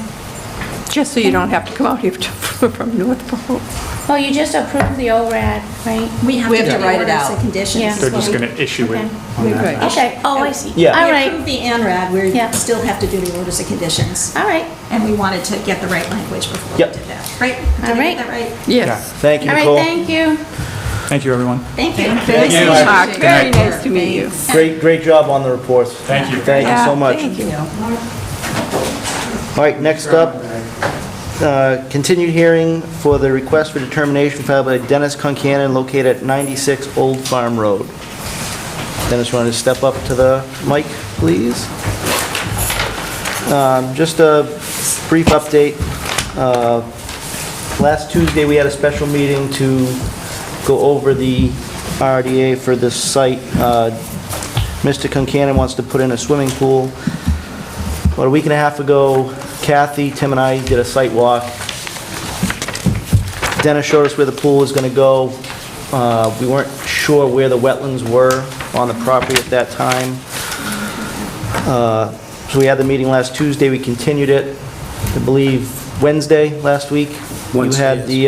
Just so you don't have to come out here from Northborough. Well, you just approved the ORAD, right? We have We to have do to the write it orders out. and conditions. Yeah. as They're well. just going to issue it. Okay. We're good. Okay, oh, I see. Yeah. All We right, approved the ANRAD, we Yeah. still have to do the orders and conditions. all right. And we wanted to get the right language before we Yep. did that. Right? Did All I right. get that right? Yes. Thank you, All right, Nicole. thank you. Thank you, everyone. Thank you. Thank you, Mark. Very nice to meet you. Great job on the reports. Thank you. Thank you so much. Thank you. All right, next up, continued hearing for the request for determination filed by Dennis Concanon located at 96 Old Farm Road. Dennis, you want to step up to the mic, please? Just a brief update. Last Tuesday, we had a special meeting to go over the RDA for this site. Mr. Concanon wants to put in a swimming pool. About a week and a half ago, Kathy, Tim, and I did a site walk. Dennis showed us where the pool is going to go. We weren't sure where the wetlands were on the property at that time. So we had the meeting last Tuesday. We continued it, I believe, Wednesday last week. You had the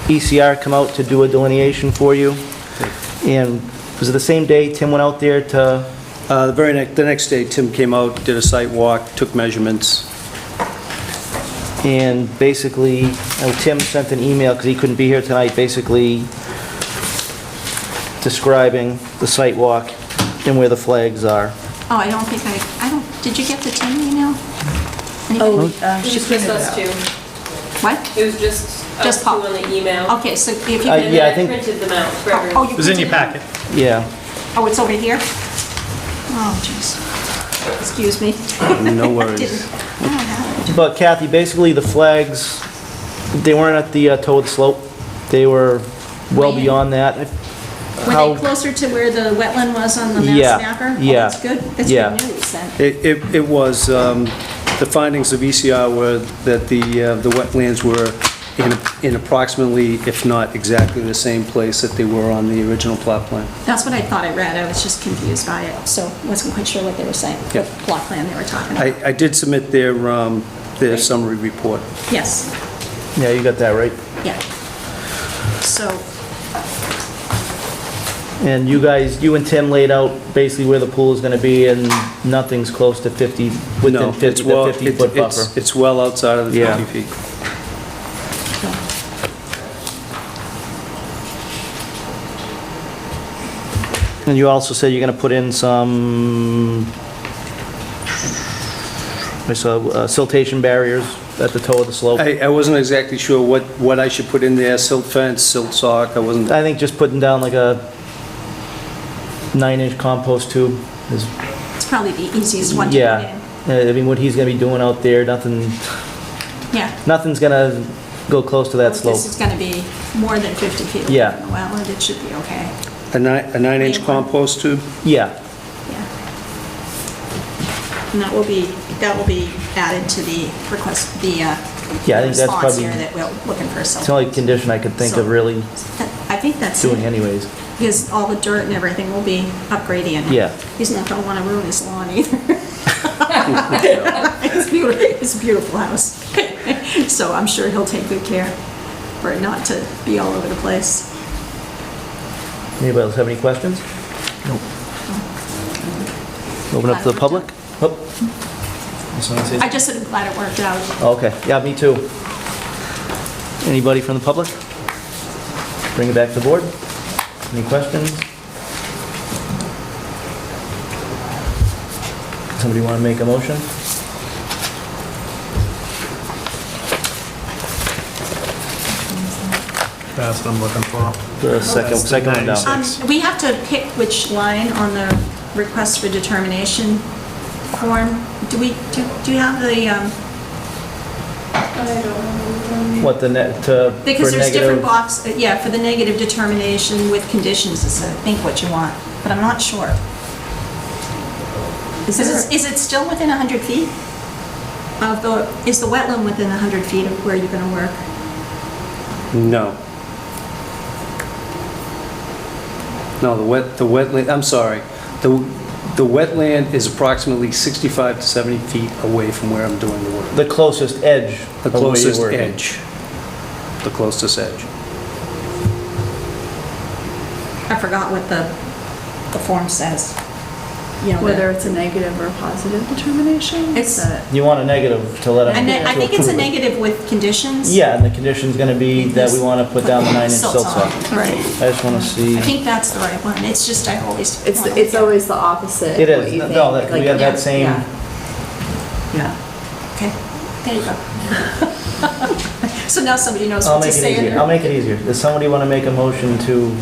ECR come out to do a delineation for you. And was it the same day Tim went out there to... The next day, Tim came out, did a site walk, took measurements. And basically, Tim sent an email, because he couldn't be here tonight, basically describing the site walk and where the flags are. Oh, I don't, did you get the Tim email? It was just us two. What? It was just us two Paul. on the email. Okay, so if you... And yeah, I then I think- printed them out for Oh, everyone. you It was in your printed packet. Yeah. Oh, it's over here? Oh, jeez. Excuse me. No worries. But Kathy, basically the flags, they weren't at the toe of the slope. They were well Way in. beyond that. Were How- they closer to where the wetland was on the Yeah, mass mapper? Oh, yeah, that's good. That's yeah. good news then. It was, the findings of ECR were that the wetlands were in approximately, if not exactly the same place that they were on the original plot plan. That's what I thought I read. I was just confused by it, so wasn't quite sure what they were saying. Yep. What plot plan they were talking about. I did submit their summary report. Yes, Yeah, you got that right. yeah. So, And you guys, you and Tim laid out basically where the pool is gonna be, and nothing's close to 50, within No, 50, it's the well, 50-foot buffer. it's well outside of the Yeah. 50 feet. And you also said you're gonna put in some, I saw siltation barriers at the toe of the slope. I wasn't exactly sure what I should put in there, silt fence, silt sock, I wasn't, I think just putting down like a 9-inch compost tube is, it's probably the easiest one to put yeah. in. I mean, what he's gonna be doing out there, Yeah. nothing's gonna go close to that Well, slope. This is gonna be more than 50 feet away Yeah. from the wetland. It should be okay. a 9-inch compost tube? Yeah, Yeah. And that will be added to the request, the Yeah, I think that's response probably- here that we're looking for. it's the only condition I could think of really I think that's doing it, anyways. because all the dirt and everything will be upgrading. Yeah. He's not gonna wanna ruin his lawn either. It's beautiful, it's a beautiful house. So I'm sure he'll take good care for it not to be all over the place. Anybody else have any questions? Nope. Open up to the public? Oh. Someone say- I just said I'm glad it worked out. Okay, yeah, me too. Anybody from the public? Bring it back to the board. Any questions? Somebody want to make a motion? That's what I'm looking for. The second one down. We have to pick which line on the request for determination form. Do you have the, What the net, to, for Because there's different negative? yeah, for the negative determination with conditions is I think what you want, but I'm not sure. Is it still within 100 feet? Is the wetland within 100 feet of where you're gonna work? No. No, the wetland, I'm sorry. The wetland is approximately 65 to 70 feet away from where I'm doing the work. The closest edge The of where you're closest working. edge. The closest edge. I forgot what the form says. You know, Whether it's a negative or a positive determination? It's, You want a negative to let them. I think it's a approve it. negative with conditions. Yeah, and the condition's gonna be that we wanna put down the 9-inch Silt silt sock. sock. Right. I just wanna see. I think that's the right one. It's just I always. It's always the opposite. It of what is, you no, think. that, we Like, got yeah, that same, yeah. Okay, there you go. So now somebody knows I'll what to make it say. easier, I'll make it easier. Does somebody wanna make a motion to,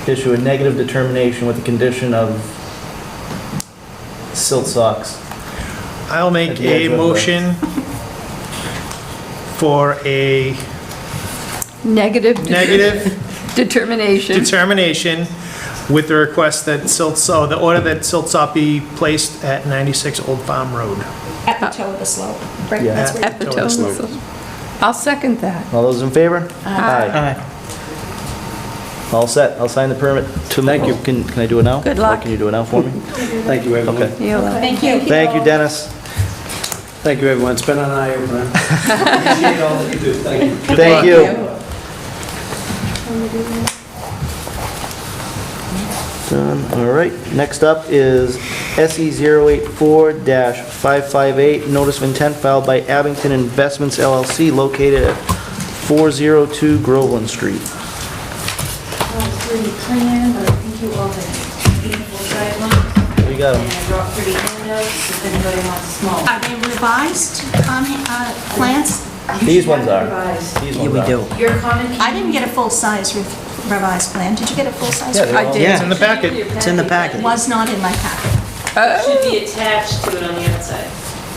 issue a negative determination with the condition of silt socks? I'll At make the edge a of the- motion for a Negative negative determination. determination with the request that the order that silt sock be placed at 96 Old Farm Road. At the toe of the slope. Right, Yeah. that's where. At the toe. I'll second that. All those in favor? Aye. All set, I'll sign the permit to. Thank you. Can I do it now? Good Or luck. can you do it now for me? Thank you, everyone. Okay. You're welcome. Thank you. Thank you, Dennis. Thank you, everyone. It's been an eye-opener. Appreciate all that you do. Thank you. Thank you. Done, all right. Next up is SE 084-558, notice of intent filed by Abington Investments LLC located at 402 Groveland Street. Pretty plan, but I think you all have beautiful guidelines. We got 'em. And I dropped pretty handouts if anybody wants small. Are they revised plans? These ones are. Revised. These Yeah, ones we are. do. Your comment. I didn't get a full-size revised plan. Did you get a full-size? Yeah, they're I all- did. It's in the packet. It's in the packet. Was not in my packet. Should be attached to it on the outside.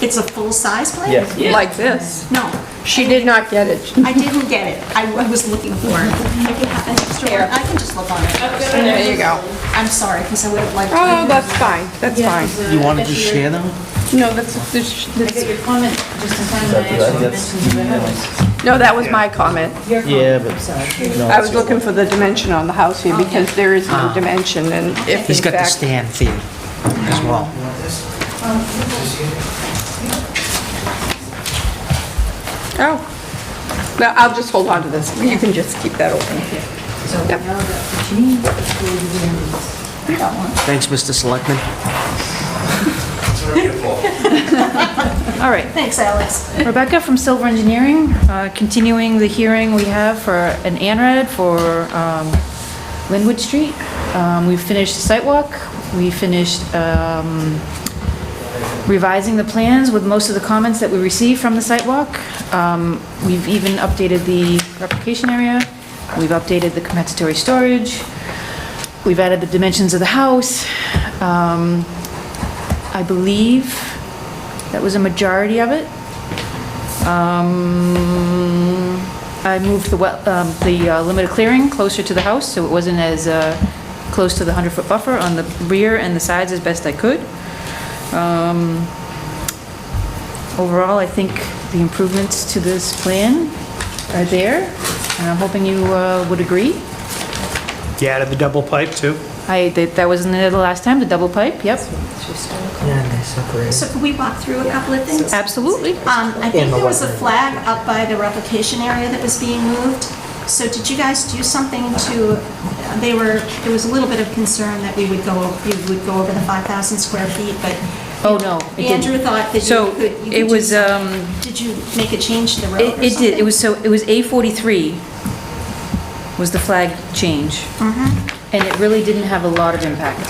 It's a full-size plan? Yes. Like this. No, She did not get it. I didn't get it. I was looking for it. If you have an extra one, I can just look on it. There you go. I'm sorry, because I would have liked to. Oh, that's fine, that's fine. You want to just share them? No, that's, I got your comment just in time when I That's- actually that's- mentioned the house. no, that was my comment. Your comment. Yeah, but. no, I was looking for the dimension on the house here because there is no Ah. dimension and if He's in got the fact. stand for you as well. Oh, well, I'll just hold on to this. You can just keep that open. So now that what you need is for the variance. You got one. Thanks, Mr. Selectman. All right. Thanks, Alex. Rebecca from Silver Engineering, continuing the hearing we have for an ANRAD for Linwood Street. We've finished the site walk. We finished revising the plans with most of the comments that we received from the site walk. We've even updated the replication area. We've updated the compensatory storage. We've added the dimensions of the house. I believe that was a majority of it. I moved the limited clearing closer to the house, so it wasn't as close to the 100-foot buffer on the rear and the sides as best I could. Overall, I think the improvements to this plan are there, and I'm hoping you would agree. You added the double pipe too? That wasn't there the last time, the double pipe, yep. Yeah, they separate. So could we walk through a couple of things? Absolutely. I think there was a flag up by the replication area that was being moved. So did you guys do something to, there was a little bit of concern that you would go over the 5,000 square feet, but Oh, no, it didn't. Andrew thought that So, you could it do was, something. Did you make a change to the road or It did, something? it was A43 was the flag change. And it really didn't have a lot of impact.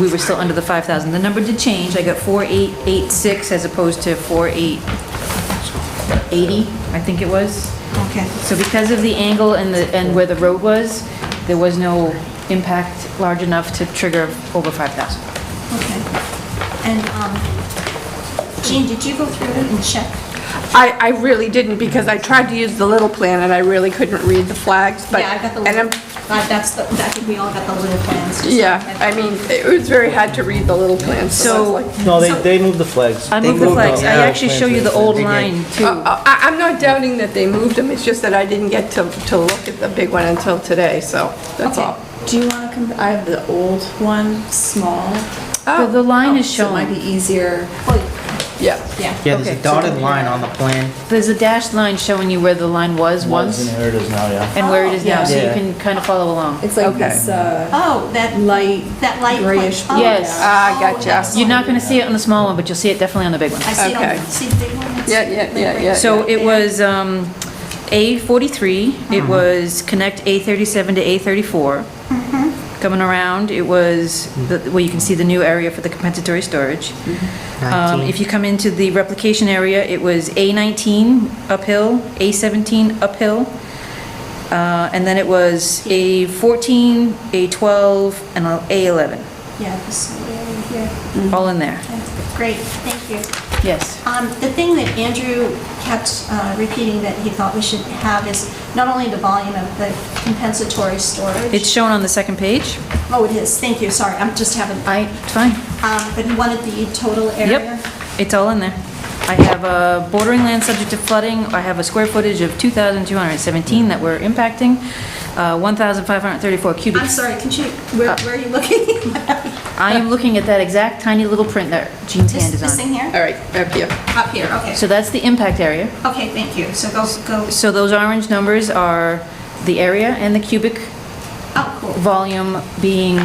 We were still under the 5,000. The number did change. I got 4886 as opposed to 4880, I think it was. Okay. So because of the angle and where the road was, there was no impact large enough to trigger over 5,000. Okay. And Jean, did you go through it and check? I really didn't, because I tried to use the little plan and I really couldn't read the flags, but... Yeah, I got the and little, I'm- I think we all got the little plans. just Yeah, like- I mean, it was very hard to read the little plans, so I was like... No, they moved the flags. I They moved the flags. I arrow actually show you the plans. old line too. I'm not doubting that they moved them, it's just that I didn't get to look at the big one until today, so that's all. Do you want to come, I have the old one, small. The line is So it might shown. be easier. Yeah. Yeah. Yeah, there's Okay, a so dotted line on the plan. There's a dashed line showing you where the line was once And here it is now, yeah. and where it is now, so you Yeah. can kind of follow along. It's like Okay. this Oh, that light place. grayish blue. Oh, Yes. Ah, gotcha. that's You're not one. going to see it on the small one, but you'll see it definitely on the big one. I see it on, Okay. see the big one? It's Yeah. So right it there. was A43, it was connect A37 to A34. Coming around, it was, where you can see the new area for the compensatory storage. 19. If you come into the replication area, it was A19 uphill, A17 uphill, and then it was A14, A12, and A11, Yeah, this area here. all in there. Great, thank you. Yes. The thing that Andrew kept repeating that he thought we should have is not only the volume of the compensatory storage. It's shown on the second page. Oh, it is, thank you, sorry, I'm just having, It's fine. but he wanted the total area. Yep, it's all in there. I have a bordering land subject to flooding. I have a square footage of 2,217 that we're impacting, 1,534 cubic. I'm sorry, can you, where are you looking? I am looking at that exact tiny little print that Jean's hand is This on. thing here? All right, up here. Up here, okay. So that's the impact area. Okay, thank you, so go, So those orange numbers are the area and the cubic oh, cool. volume being,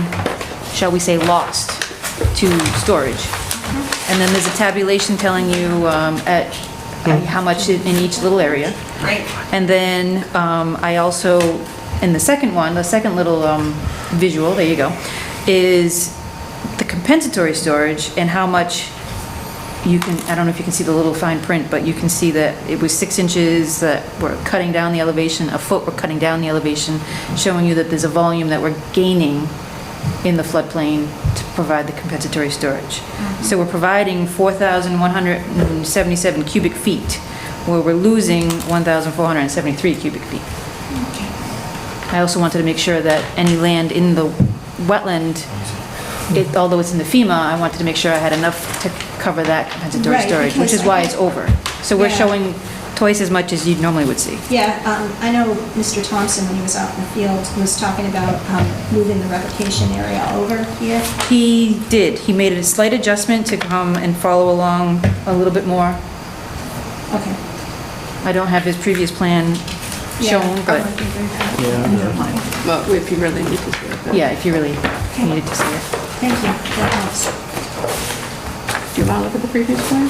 shall we say, lost to storage. And then there's a tabulation telling you at how much in each little area. Great. And then I also, in the second one, the second little visual, there you go, is the compensatory storage and how much you can, I don't know if you can see the little fine print, but you can see that it was 6 inches that we're cutting down the elevation, a foot we're cutting down the elevation, showing you that there's a volume that we're gaining in the floodplain to provide the compensatory storage. So we're providing 4,177 cubic feet, where we're losing 1,473 cubic feet. I also wanted to make sure that any land in the wetland, although it's in the FEMA, I wanted to make sure I had enough to cover that compensatory Right, storage, which because is why I- it's over. So we're Yeah. showing twice as much as you normally would see. Yeah, I know Mr. Thompson, when he was out in the field, was talking about moving the replication area over here. He did. He made a slight adjustment to come and follow along a little bit more. Okay. I don't have his previous plan shown, but Well, if you really need to see it. yeah, if you really needed to see it. Thank you, that helps. Do you want to look at the previous plan? I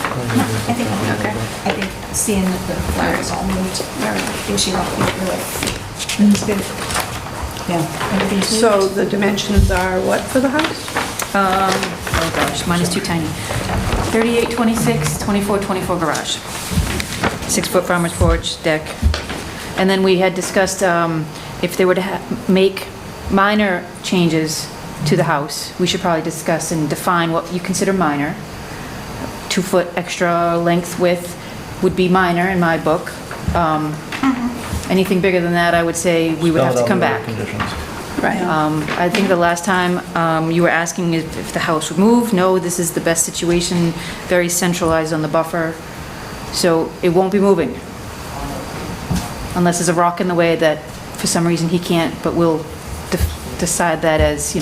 think, okay. I think seeing that the flag was all moved, I think she walked me through it. It's good. Yeah. Everything's moved. So the dimensions are what for the house? Oh gosh, mine is too tiny. 38, 26, 24, 24 garage. 6-foot farmer's porch, deck. And then we had discussed if they were to make minor changes to the house, we should probably discuss and define what you consider minor. 2-foot extra length width would be minor in my book. Anything bigger than that, I would say we would have to come back. Right. I think the last time you were asking if the house would move. No, this is the best situation, very centralized on the buffer. So it won't be moving. Unless there's a rock in the way that for some reason he can't, but we'll decide that as,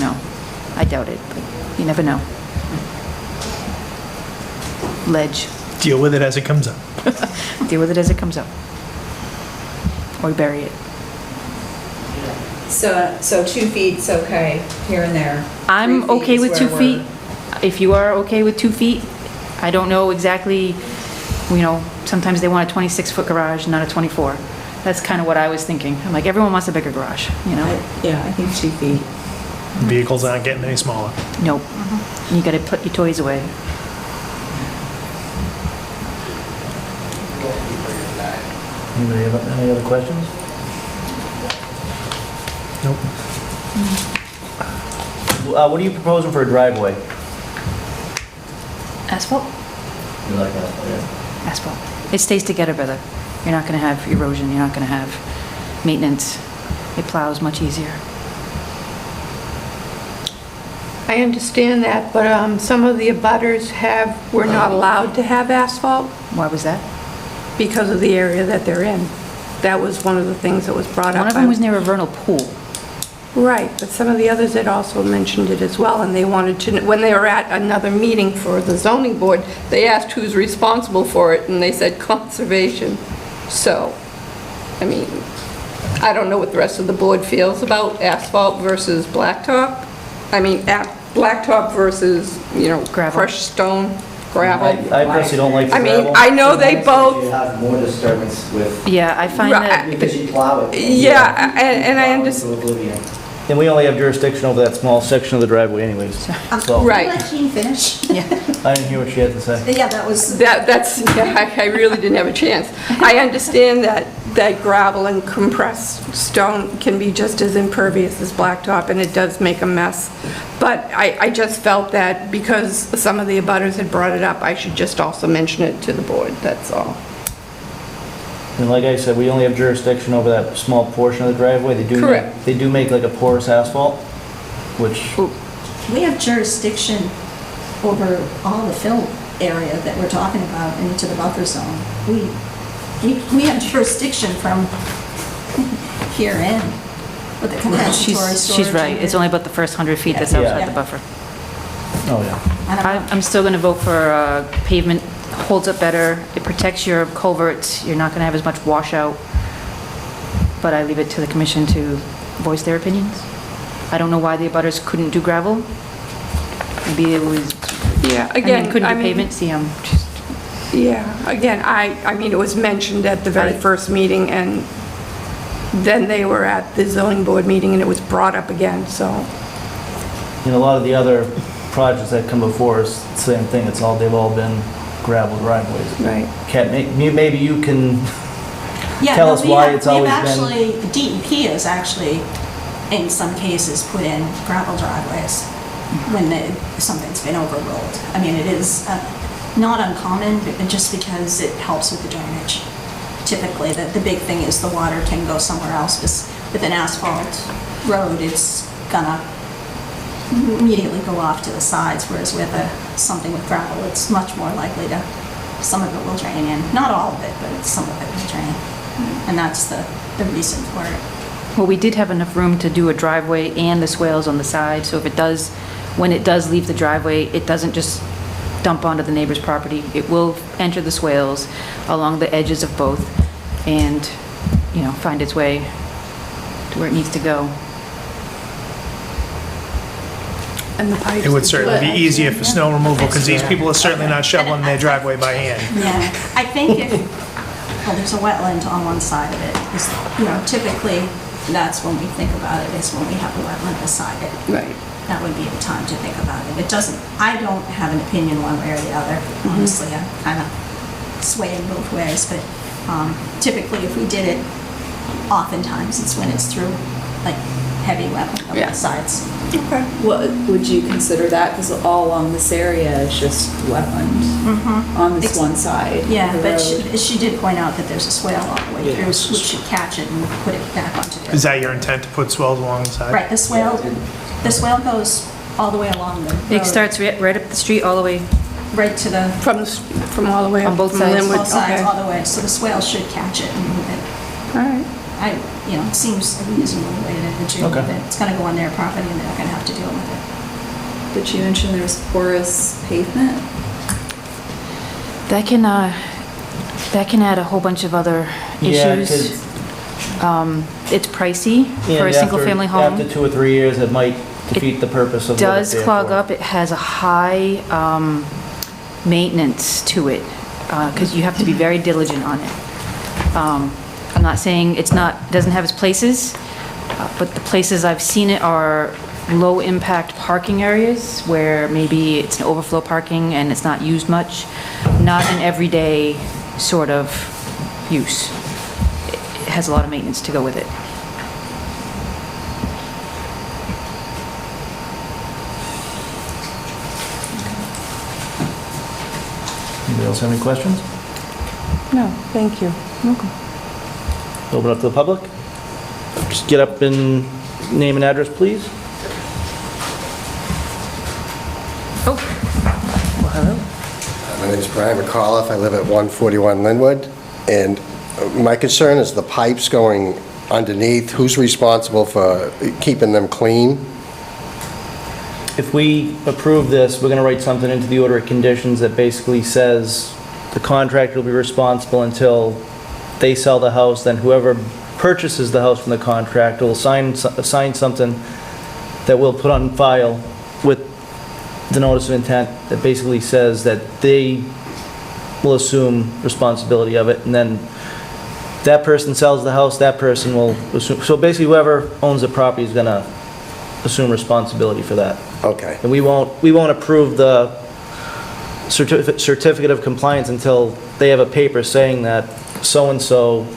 I doubt it, but you never know. Ledge. Deal with it as it comes up. Deal with it as it comes up. Or bury it. So 2 feet's okay, here and there. I'm 3 feet okay is with where 2 we're- feet. If you are okay with 2 feet, I don't know exactly, sometimes they want a 26-foot garage, not a 24. That's kind of what I was thinking. I'm like, everyone wants a bigger garage, Yeah, I think 2 feet. Vehicles aren't getting any smaller. Nope. You gotta put your toys away. Anybody have any other questions? Nope. What are you proposing for a driveway? Asphalt? We like asphalt, yeah. asphalt. It stays together better. You're not going to have erosion, you're not going to have maintenance. It plows much easier. I understand that, but some of the abutters were not allowed to have asphalt Why was that? because of the area that they're in. That was one of the things that was brought up. One of them was near a vernal pool. Right, but some of the others had also mentioned it as well, and they wanted to, when they were at another meeting for the zoning board, they asked who's responsible for it, and they said conservation. So, I mean, I don't know what the rest of the board feels about asphalt versus blacktop. I mean, blacktop versus, Gravel. crushed stone, gravel. I personally don't like the I mean, gravel. I know they both, You have more disturbance with, Yeah, I find that, because you plow it. yeah, and I understand. And we only have jurisdiction over that small section of the driveway anyways, so. Right. Let Jean finish. I didn't hear what she had to say. Yeah, that was, I really didn't have a chance. I understand that gravel and compressed stone can be just as impervious as blacktop, and it does make a mess. But I just felt that because some of the abutters had brought it up, I should just also mention it to the board, that's all. And like I said, we only have jurisdiction over that small portion of the driveway. Correct. They do make like a porous asphalt, which, we have jurisdiction over all the fill area that we're talking about into the buffer zone. We have jurisdiction from here in with the compensatory storage. she's right. It's only about the first 100 feet that's Yeah. outside the buffer. oh yeah. I'm still going to vote for pavement, holds up better, it protects your culverts, you're not going to have as much washout, but I leave it to the commission to voice their opinions. I don't know why the abutters couldn't do gravel. Maybe it was, Yeah, again, couldn't I do mean, pavement, see, I'm just, yeah, again, I mean, it was mentioned at the very first meeting, and then they were at the zoning board meeting, and it was brought up again, so. And a lot of the other projects that come before us, same thing, they've all been gravel driveways. Right. Maybe you can Yeah, tell no, us we why have- it's always We've been. actually, the DEP has actually, in some cases, put in gravel driveways when something's been overruled. I mean, it is not uncommon, but just because it helps with the drainage. Typically, the big thing is the water can go somewhere else. With an asphalt road, it's gonna immediately go off to the sides, whereas with something with gravel, it's much more likely to, some of it will drain in. Not all of it, but some of it will drain. And that's the reason for it. well, we did have enough room to do a driveway and the swales on the side, so if it does, when it does leave the driveway, it doesn't just dump onto the neighbor's property. It will enter the swales along the edges of both and, find its way to where it needs to go. And the pipes. It would certainly be easier for snow removal, because these people are certainly not shoveling their driveway by hand. Yeah, I think there's a wetland on one side of it. Typically, that's when we think about it, is when we have a wetland beside it. Right. That would be the time to think about it. I don't have an opinion one way or the other. Honestly, I kind of sway in both ways, but typically if we did it, oftentimes it's when it's through like heavy wetland on both sides. Okay. What, would you consider that? Because all along this area is just wetland on this one side. Yeah, of the but road. she did point out that there's a swale all the way through, which should catch it and put it back onto the... Is that your intent, to put swells along the side? Right, the swale goes all the way along the road. It starts right up the street all the way. Right to the... From all the way up. On both from sides. Linwood, Both sides, okay. all the way, so the swale should catch it and move it. All right. It seems a reasonable way to do Okay. it. It's gonna go on their property and they're not gonna have to deal with it. But you mentioned there's porous pavement? That can add a whole bunch of other Yeah, issues. It's pricey for a And single-family home. After 2 or 3 years, it might defeat the purpose of what it's Does there clog for. up, it has a high maintenance to it, because you have to be very diligent on it. I'm not saying doesn't have its places, but the places I've seen it are low-impact parking areas where maybe it's an overflow parking and it's not used much, not an everyday sort of use. It has a lot of maintenance to go with it. Anybody else have any questions? No, thank you. Open up to the public. Just get up and name and address, please. Oh, Well, hello. My name is Brian McAuliffe. I live at 141 Linwood, and my concern is the pipes going underneath. Who's responsible for keeping them clean? If we approve this, we're gonna write something into the order of conditions that basically says the contractor will be responsible until they sell the house, then whoever purchases the house from the contractor will sign something that we'll put on file with the notice of intent that basically says that they will assume responsibility of it, and then that person sells the house, that person will assume, so basically whoever owns the property is gonna assume responsibility for that. Okay. And we won't approve the certificate of compliance until they have a paper saying that so-and-so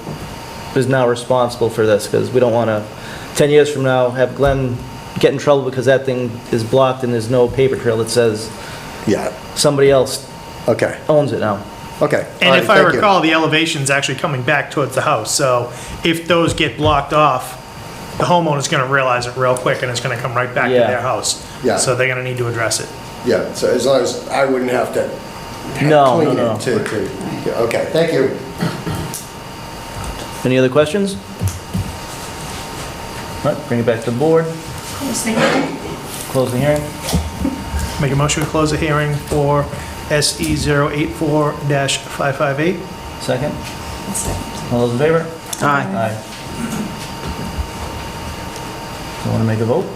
is now responsible for this, because we don't want to, 10 years from now, have Glenn get in trouble because that thing is blocked and there's no paper trail that says somebody else owns it now. Okay. And if I recall, the elevation's actually coming back towards the house, so if those get blocked off, the homeowner's gonna realize it real quick and it's gonna come right back to their house. Yeah. So they're gonna need to address it. Yeah, so as long as I wouldn't have to No, clean no, it to, okay, thank you. Any other questions? All right, bring it back to the board. Close the hearing. Make a motion to close the hearing for SE 084-558. Second? All those in favor? Aye. Aye. You want to make a vote?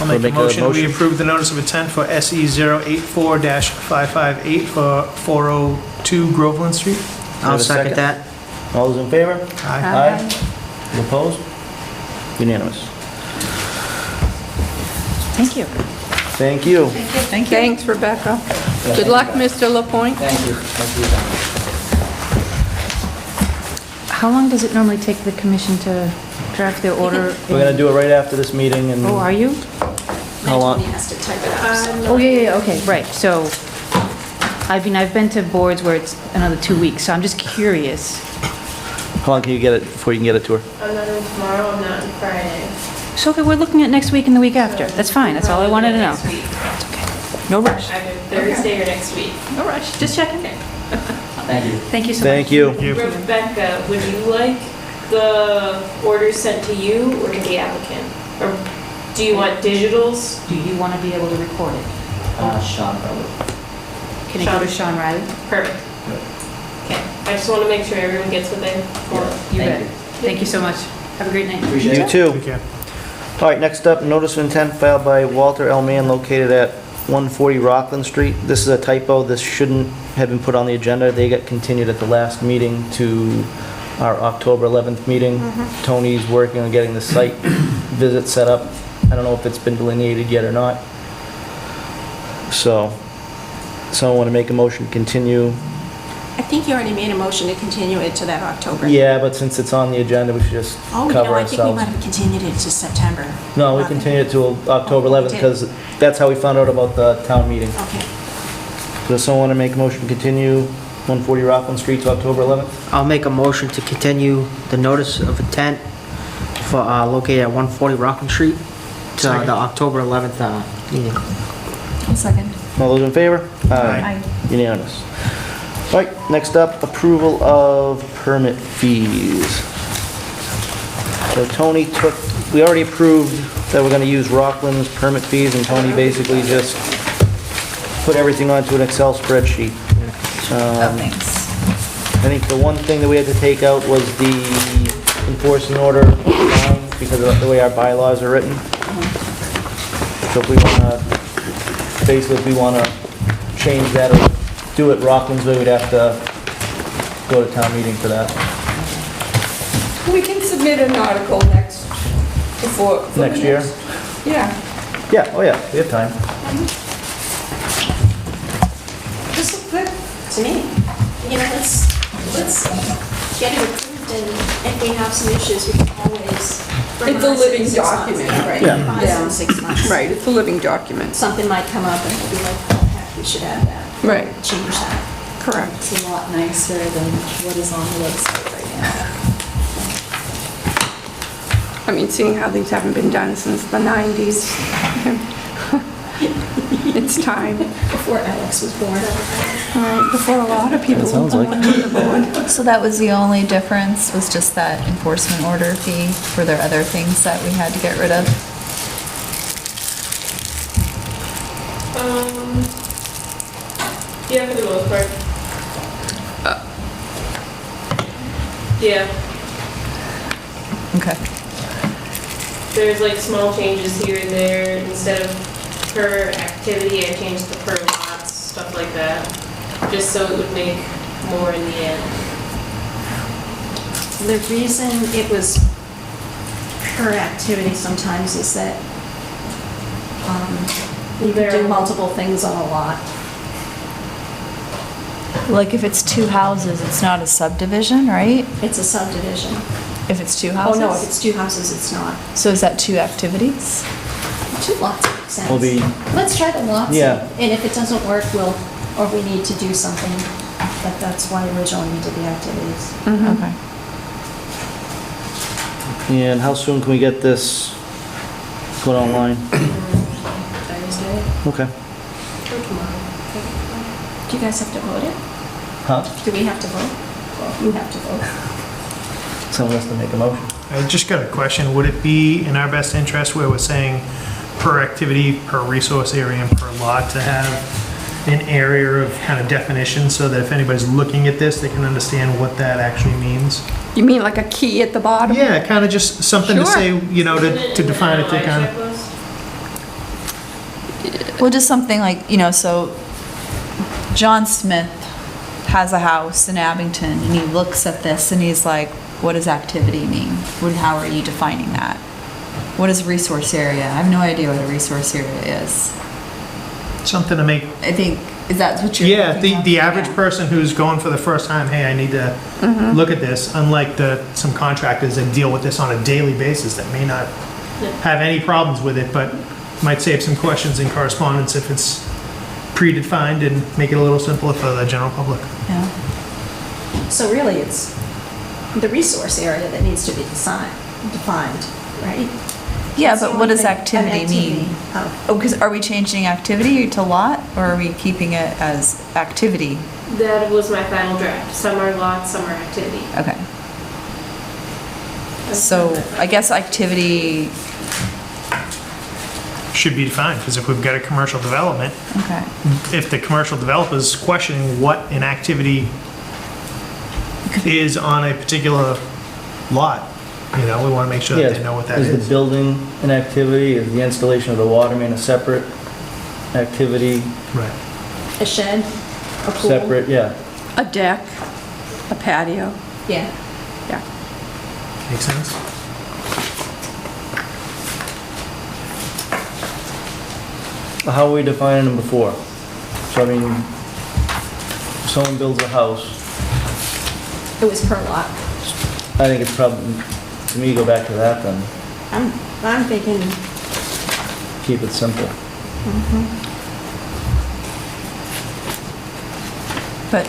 I'll make a Make a motion, we motion. approve the notice of intent for SE 084-558 for 402 Groveland Street. I'll Have a second that. All those in favor? Aye. Aye. You opposed? Unanimous. thank you. Thank you. Thanks, Rebecca. Good luck, Mr. Lapointe. Thank you. Thank you. How long does it normally take the commission to draft their order? We're gonna do it right after this meeting and... Oh, are you? How long? Tony has to type it up. so- Oh, yeah, okay, right, so, I mean, I've been to boards where it's another 2 weeks, so I'm just curious. How long can you get it before you can get it to her? I'm not in tomorrow, I'm not in Friday. So, okay, we're looking at next week and the week after, that's fine, that's all I wanted to know. Next week. No rush. Either Thursday or next week. No rush, just checking. Thank you. Thank you so much. Thank you. Rebecca, would you like the orders sent to you or to the applicant? Or do you want digitals? Do you want to be able to record it? Sean probably. Can it go to Sean Riley? Perfect. Okay, I just want to make sure everyone gets what they want. You bet. Thank you so much. Have a great night. You too. Take care. All right, next up, notice of intent filed by Walter L. Mann located at 140 Rockland Street. This is a typo. This shouldn't have been put on the agenda. They got continued at the last meeting to our October 11th meeting. Tony's working on getting the site visit set up. I don't know if it's been delineated yet or not. So, someone want to make a motion to continue? I think you already made a motion to continue it to that October. Yeah, but since it's on the agenda, we should just Oh, cover no, I think we ourselves. might have continued it to September. No, we continued it to October 11th because that's how we found out about the town meeting. Okay. Does someone want to make a motion to continue 140 Rockland Street to October 11th? I'll make a motion to continue the notice of intent for, located at 140 Rockland Street to the October 11th meeting. Second. All those in favor? Aye. Unanimous. All right, next up, approval of permit fees. So Tony we already approved that we're going to use Rockland's permit fees, and Tony basically just put everything onto an Excel spreadsheet. Thanks. I think the one thing that we had to take out was the enforcing order line because of the way our bylaws are written. So if we want to, basically if we want to change that or do it Rockland's way, we'd have to go to town meeting for that. We can submit an article before the Next year? Yeah. Yeah, oh yeah, we have time. This looks good to me. You know, let's get it approved, and if we have some issues, we can always... It's a living document, right? Yeah. Revise in 6 months. Right, it's a living document. Something might come up and we'll be like, oh heck, we should add that. Right. Change that. Correct. It's a lot nicer than what is on the website right now. I mean, seeing how these haven't been done since the 90s. It's time. Before Alex was born. Right, before a lot of people That sounds were like born to the board. So that was the only difference, was just that enforcement order fee? Were there other things that we had to get rid of? Yeah, for the most part. Yeah, Okay. there's like small changes here and there. Instead of per activity, I changed the per lots, stuff like that, just so it would make more in the end. The reason it was per activity sometimes is that you can do multiple things on a lot. Like if it's two houses, it's not a subdivision, right? It's a subdivision. If it's two Oh, houses? no, if it's two houses, it's not. So is that two activities? Two lots makes sense. Will be- Let's try the lots. Yeah. And if it doesn't work, or we need to do something, that's why originally we did the activities. Okay. And how soon can we get this put online? Thursday Okay. or tomorrow. Do you guys have to vote it? Huh? Do we have to vote? Well, you have to vote. Someone has to make a motion. I just got a question. Would it be in our best interest where we're saying per activity, per resource area, and per lot to have an area of kind of definition so that if anybody's looking at this, they can understand what that actually means? You mean like a key at the bottom? Yeah, kind of just something to Sure. say, you know, to define it, to kind of. Well, just something like, so John Smith has a house in Abington, and he looks at this and he's like, what does activity mean? How are you defining that? What is resource area? I have no idea what a resource area is. Something to make, I think, is that what you're yeah, thinking of? the average Yeah. person who's going for the first time, hey, I need to look at this, unlike some contractors that deal with this on a daily basis that may not have any problems with it, but might save some questions in correspondence if it's predefined and make it a little simpler for the general public. Yeah. So really, it's the resource area that needs to be defined, right? Yeah, That's the but what only does thing- activity an mean? Oh, Oh, because are we changing activity to lot, or are we keeping it as activity? That was my final draft. Some are lots, some are activity. Okay. So I guess activity, Should be defined, because if we've got a commercial development, okay. if the commercial developer's questioning what an activity is on a particular lot, we want to make sure that they know what that Is the is. building an activity? Is the installation of the water main a separate activity? Right. a shed, a pool. Separate, yeah. A deck, a patio. Yeah. Yeah. Make sense? How are we defining them before? So I mean, if someone builds a house, It was per lot. I think it's probably, to me, go back to that then. I'm thinking, Keep it simple. But,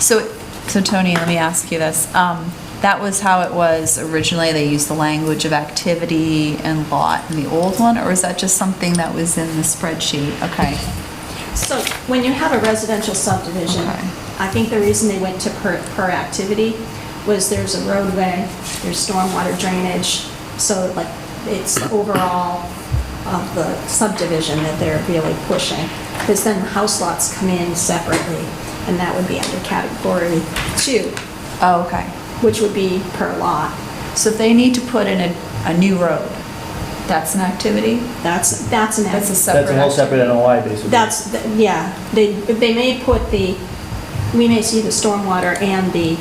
so Tony, let me ask you this. That was how it was originally? They used the language of activity and lot in the old one, or is that just something that was in the spreadsheet? Okay. so when you have a residential subdivision, Okay. I think the reason they went to per activity was there's a roadway, there's stormwater drainage, so like it's the overall of the subdivision that they're really pushing. Because then the house lots come in separately, and that would be under category 2, Oh, okay. which would be per lot. So if they need to put in a new road, that's an activity? That's an That's a activity. separate That's a whole activity? separate NOI, basically. Yeah, they may put we may see the stormwater and the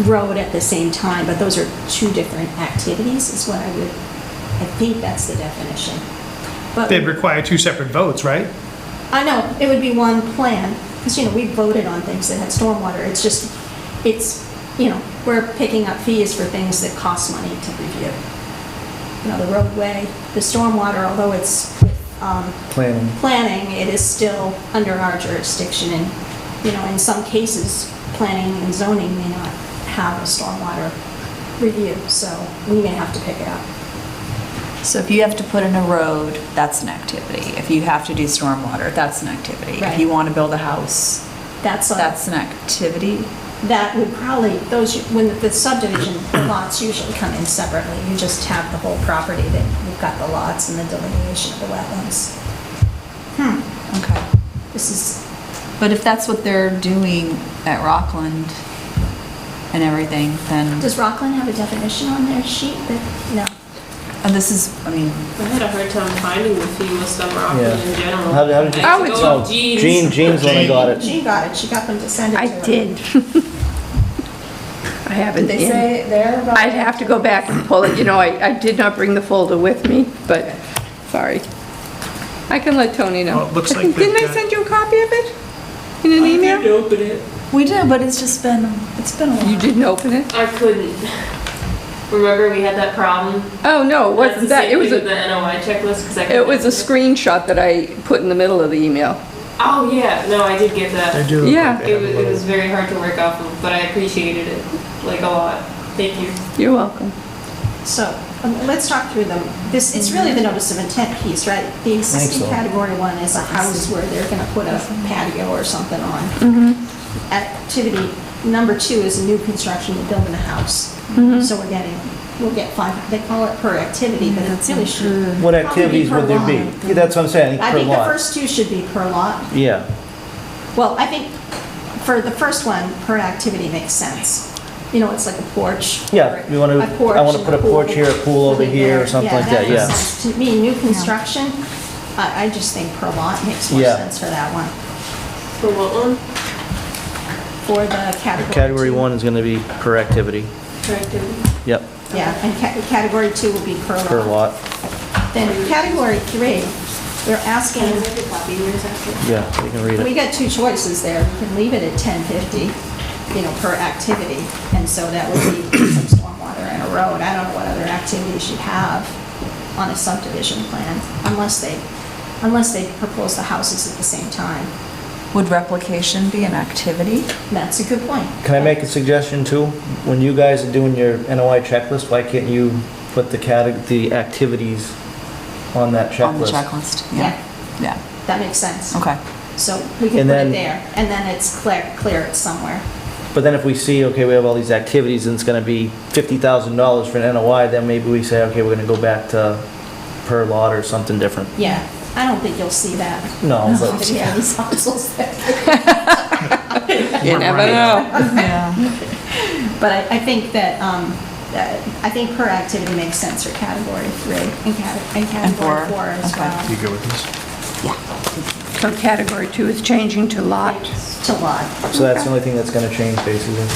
road at the same time, but those are two different activities, is what I think that's the definition. But They'd require two separate votes, right? I know, it would be one plan, because, we voted on things that had stormwater. It's just, we're picking up fees for things that cost money to review. The roadway, the stormwater, although it's with planning, it is still under our jurisdiction, and, you know, in some cases, planning and zoning may not have a stormwater review, so we may have to pick it up. So if you have to put in a road, that's an activity. If you have to do stormwater, that's an activity. If Right. you want to build a house, That's an activity. that would probably, when the subdivision lots usually come in separately, you just have the whole property, that you've got the lots and the delineation of the wetlands. Okay. This is, But if that's what they're doing at Rockland and everything, then, does Rockland have a definition on their sheet that, no? and this is, I mean, I had a hard time finding the fee list on Rockland in general. How did you? I had to go Oh, with Jean's. Jean's the one that got it. She got it, she got them to send it to I her. did. I haven't. they say there about. I'd have to go back and pull it, you know, I did not bring the folder with me, but, sorry. I can let Tony know. Well, it looks like Didn't they've I got- send you a copy of it? In an I email? didn't open it. We did, but it's just been, it's been a while. You didn't open it? I couldn't. Remember we had that problem? Oh, no, it That's the wasn't that, same it was thing with a, the NOI checklist, because I. it was a screenshot that I put in the middle of the email. Oh, yeah, no, I did get that. They do look Yeah. like they have a It little- was very hard to work off of, but I appreciated it, like, a lot. Thank you. You're welcome. So, let's talk through them. This, it's really the notice of intent piece, right? The existing so. category 1 is a house where they're gonna put a patio or something on. Activity number 2 is a new construction, you're building a house. So we'll get 5, they call it per activity, but it really should. What probably activities per would there be? lot. Yeah, that's what I'm saying, I per think the lot. first 2 should be per lot. Yeah, Well, I think for the first one, per activity makes sense. You know, it's like a porch. yeah, or you wanna, a porch I wanna and put a pool. porch here, a pool over here, or something like that, makes yeah. sense. To me, new construction, I just think per lot makes more Yeah. sense for that one. For what one? For the category. Category 2. 1 is gonna be per activity, For activity. yep, Yeah, and category 2 will be per lot. per lot, Then category 3, they're asking, yeah, you can read we it. got 2 choices there. We can leave it at 1050, you know, per activity, and so that would be some stormwater and a road. I don't know what other activities you'd have on a subdivision plan, unless they propose the houses at the same time. Would replication be an activity? That's a good point. Can I make a suggestion too? When you guys are doing your NOI checklist, why can't you put the activities on that checklist? On the checklist, yeah. Yeah, That makes sense. okay. So we can And put then- it there, and then it's clear it somewhere. But then if we see, okay, we have all these activities and it's gonna be $50,000 for an NOI, then maybe we say, okay, we're gonna go back to per lot or something different. Yeah, I don't think you'll see that. No, but- Somebody have these houses there. You never know. Yeah. But I think that, I think per activity makes sense for category 3 and category 4 as Okay. well. You good with this? So category 2 is changing to lot. To lot, So that's the only thing that's gonna change basically.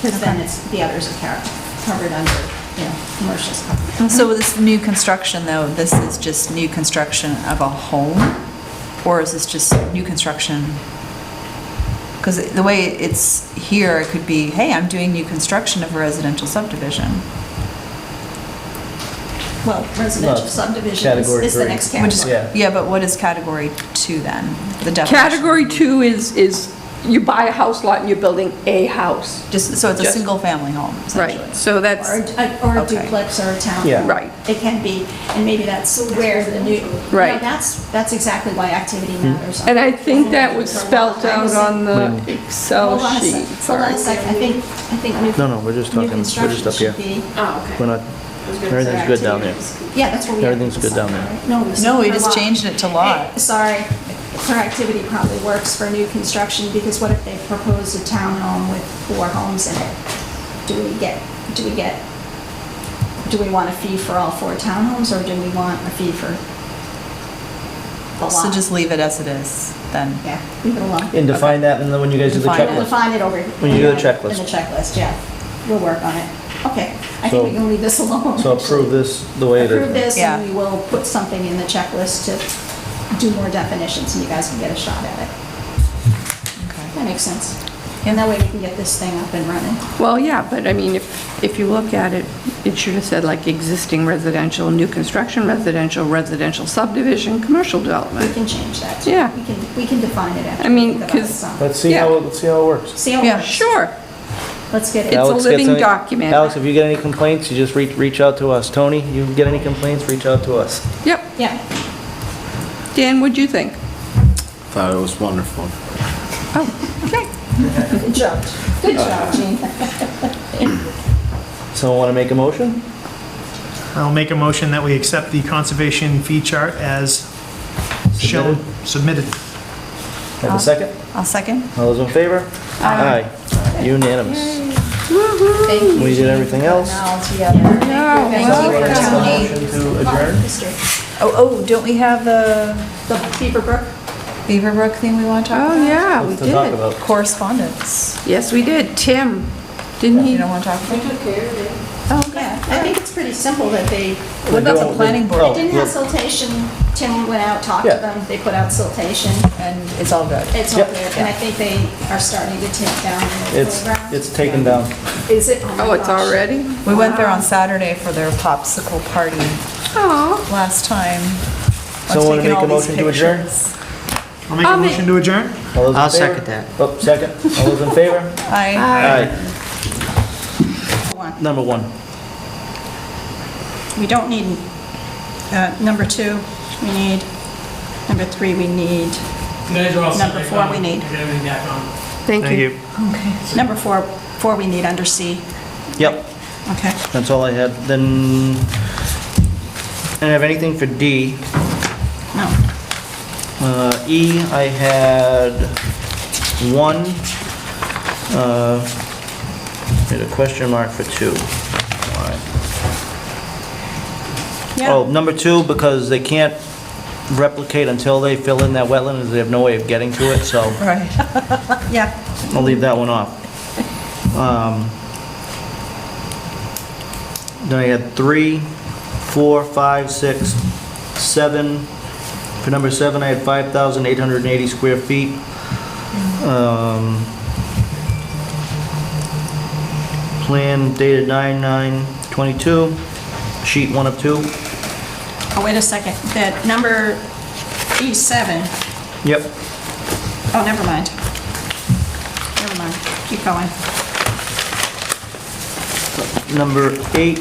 because then it's, the others are covered under, you know, commercial stuff. So with this new construction, though, this is just new construction of a home? Or is this just new construction? Because the way it's here, it could be, hey, I'm doing new construction of a residential subdivision. Well, residential No, subdivision category is the 3. next Which is- category. Yeah. Yeah, but what is category 2 then? The definition? Category 2 is you buy a house lot and you're building a house. Just, so it's a Just- single-family home, essentially? Right, so that's, Or a Okay. duplex or a town. Yeah. right. It can be, and maybe that's where the new, Right. no, that's exactly why activity matters. And I think that was spelt out on the Excel Hold on a sheet. sec, hold on a Sorry. sec, I think new. No, we're just new talking, we're construction just up here. should be- Oh, okay. We're not, I was gonna say everything's good down there. activities. Yeah, that's what we. Everything's good down there. No, No, we per just lot. changed it to lot. Hey, sorry, per activity probably works for new construction, because what if they propose a townhome with 4 homes in it? Do we want a fee for all 4 townhomes, or do we want a fee for the lot? So just leave it as it is, then? Yeah, leave it alone. And define that, and then when you guys do the Define it. We'll checklist. define it over. When you do the checklist. In the checklist, yeah. We'll work on it. Okay, I So- think we can leave this alone. So approve this the way it is. Approve this, Yeah. and we will put something in the checklist to do more definitions, and you guys can get a shot at it. Okay. That makes sense. And that way we can get this thing up and running. Well, yeah, but I mean, if you look at it, it should have said like existing residential, new construction residential, residential subdivision, commercial We development. can change that. too. Yeah. We can define it after. I mean, we think about 'cause- it some. Let's see Yeah. let's see how it works. See how it Yeah, works. sure. Let's get it. It's a Alex gets living any- document. Alex, if you get any complaints, you just reach out to us. Tony, you get any complaints, reach out to us. Yep. Yeah. Dan, what'd you think? Thought it was wonderful. Oh, okay. Good job. Good job, Gene. Someone want to make a motion? I'll make a motion that we accept the conservation fee chart as shown, submitted. Have a second? I'll second. All those in favor? Aye. Unanimous. Thank you. We did everything else? All together. No, Thank well, you for Make a Tony. motion to adjourn? Oh, don't we have the The Beaverbrook? Beaverbrook thing we want to talk about? Oh, yeah, we What's to talk did. about? Correspondence. Yes, we did. Tim, didn't You he? don't want to talk about it? took care of it. Oh, Yeah, I think it's pretty simple that they, What about the planning Oh, board? they didn't have siltation. Tim went out, talked to Yeah. them, they put out siltation. And it's all good. It's all Yep. good, and I think they are starting to take down the It's playground. taken down. Is it? Oh, my it's gosh. already? We went there on Saturday for their popsicle party Oh, last time. I was Someone taking make a all these motion to adjourn? pictures. I'll make a motion to adjourn. All those in I'll favor? second that. Oh, second. All those in favor? Aye. Number one. We don't need, number 2, we need, number 3, we need, You guys are all set. Number 4 we need. Get everything back on. thank Thank you. you. number 4 we need under C. Yep, Okay. that's all I had. Then, I don't have anything for D. No. E, I had 1, made a question mark for 2. Why? Yeah. Oh, number 2, because they can't replicate until they fill in that wetland, as they have no way of getting to it, so Right. Yeah. I'll leave that one off. Then I had 3, 4, 5, 6, 7. For number 7, I had 5,880 square feet. Plan dated 9/9/22, sheet 1 of 2. Oh, wait a second, that number E7, Yep. oh, never mind. Never mind, keep going. Number 8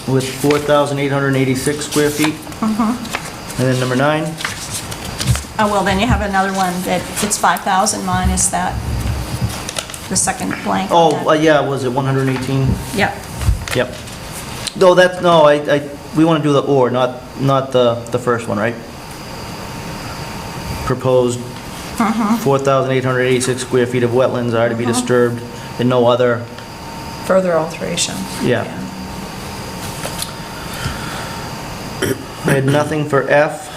with 4,886 square feet. And then number 9, Oh, well, then you have another one that it's 5,000 minus that, the second blank. on that. yeah, was it 118? Yep. Yep. No, that's, no, we want to do the or, not the first one, right? Proposed 4,886 square feet of wetlands are to be disturbed and no other, Further alteration. yeah. I had nothing for F.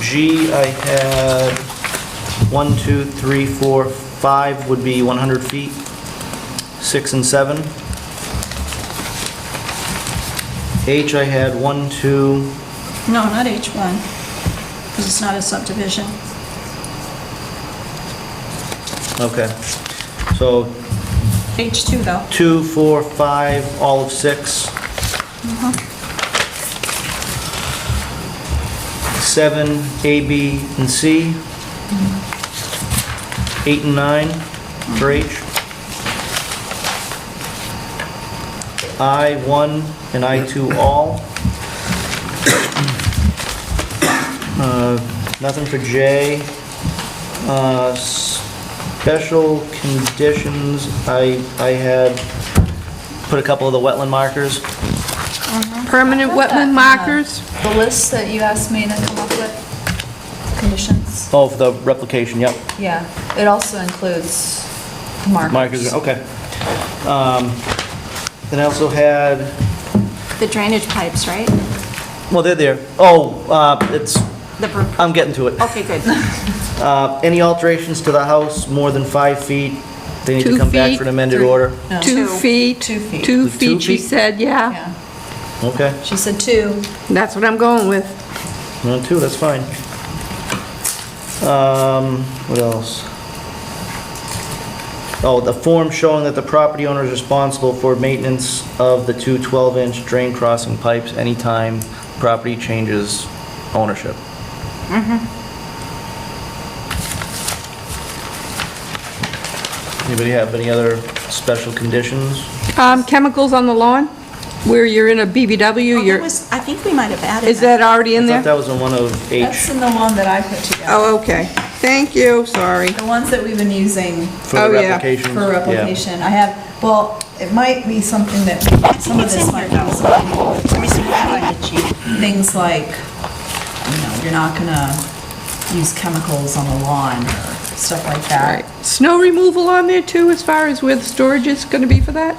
G, I had 1, 2, 3, 4, 5 would be 100 feet. 6 and 7. H, I had 1, 2, No, not H1, because it's not a subdivision. okay. So H2, though. 2, 4, 5, all of 6. 7, A, B, and C. 8 and 9 for H. I, 1, and I2 all. Nothing for J. Special conditions, I had put a couple of the wetland markers. Permanent wetland markers? The list that you asked me to come up with, conditions, Oh, for the replication, yep. yeah, it also includes markers. Markers, okay. Then I also had, The drainage pipes, right? well, they're there. Oh, it's, The, I'm getting to it. okay, good. Any alterations to the house more than 5 feet, they need to 2 come back feet, for an amended 3. order? No. 2 feet? 2 feet. 2 2 feet, she feet? said, yeah. Yeah, Okay, she said 2. That's what I'm going with. 2, that's fine. What else? Oh, the form showing that the property owner is responsible for maintenance of the two 12-inch drain crossing pipes anytime property changes ownership. Anybody have any other special conditions? Chemicals on the lawn, where you're in a BBW, you're, I think we might have added is that already in I there? thought that was in one of That's H in the one that I put together. Oh, okay. Thank you, sorry. The ones that we've been using for Oh, the yeah. replications. for replication. I have, well, it might be something that, some of this might be things like, you're not gonna use chemicals on the lawn or stuff like that. Right. Snow removal on there too, as far as where the storage is gonna be for that?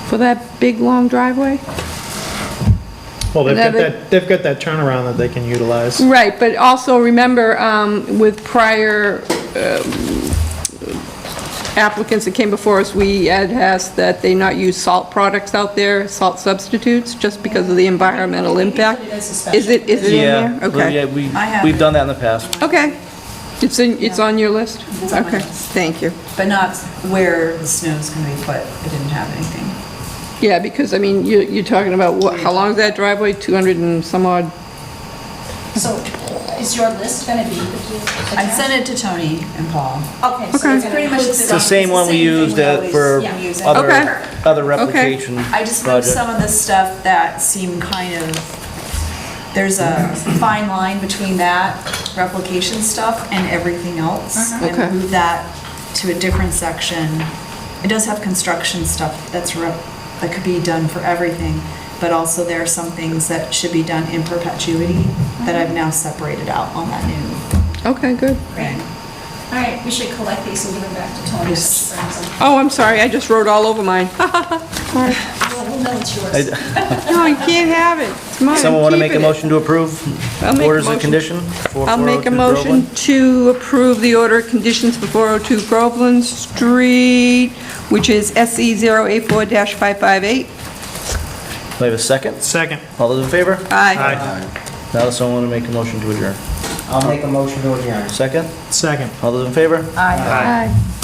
For that big, long driveway? Well, they've got Another- they've got that turnaround that they can utilize. Right, but also remember, with prior applicants that came before us, we had asked that they not use salt products out there, salt substitutes, just because of the environmental impact. Is it in Yeah, there? Okay. yeah, we've done that in the past. Okay. It's on your list? It's on my Okay, list. thank you. But not where the snow's gonna be put. It didn't have anything. Yeah, because, I mean, you're talking about what, how long is that driveway? 200 and some odd? So is your list gonna be? I sent it to Tony and Paul. Okay, so Okay. it's Pretty much It's the same one we used for Yeah. other, Okay. other replication I just moved projects. some of the stuff that seemed kind of, there's a fine line between that replication stuff and everything else. Okay. And moved that to a different section. It does have construction stuff that could be done for everything, but also there are some things that should be done in perpetuity that I've now separated out on that new Okay, good. thing. All right, we should collect these and give them back to Tony. Yes. Oh, I'm sorry, I just wrote all over mine. Sorry. We'll know it's yours. No, you can't have it. It's mine. Someone want to Keep make a it. motion to approve I'll make a orders of motion. condition for I'll make a 402 motion Groveland? to approve the order of conditions for 402 Groveland Street, which is SE 084-558. Do I have a second? Second. All those in favor? Aye. Now does someone want to make a motion to adjourn? I'll make a motion to adjourn. Second? Second. All those in favor? Aye. Aye.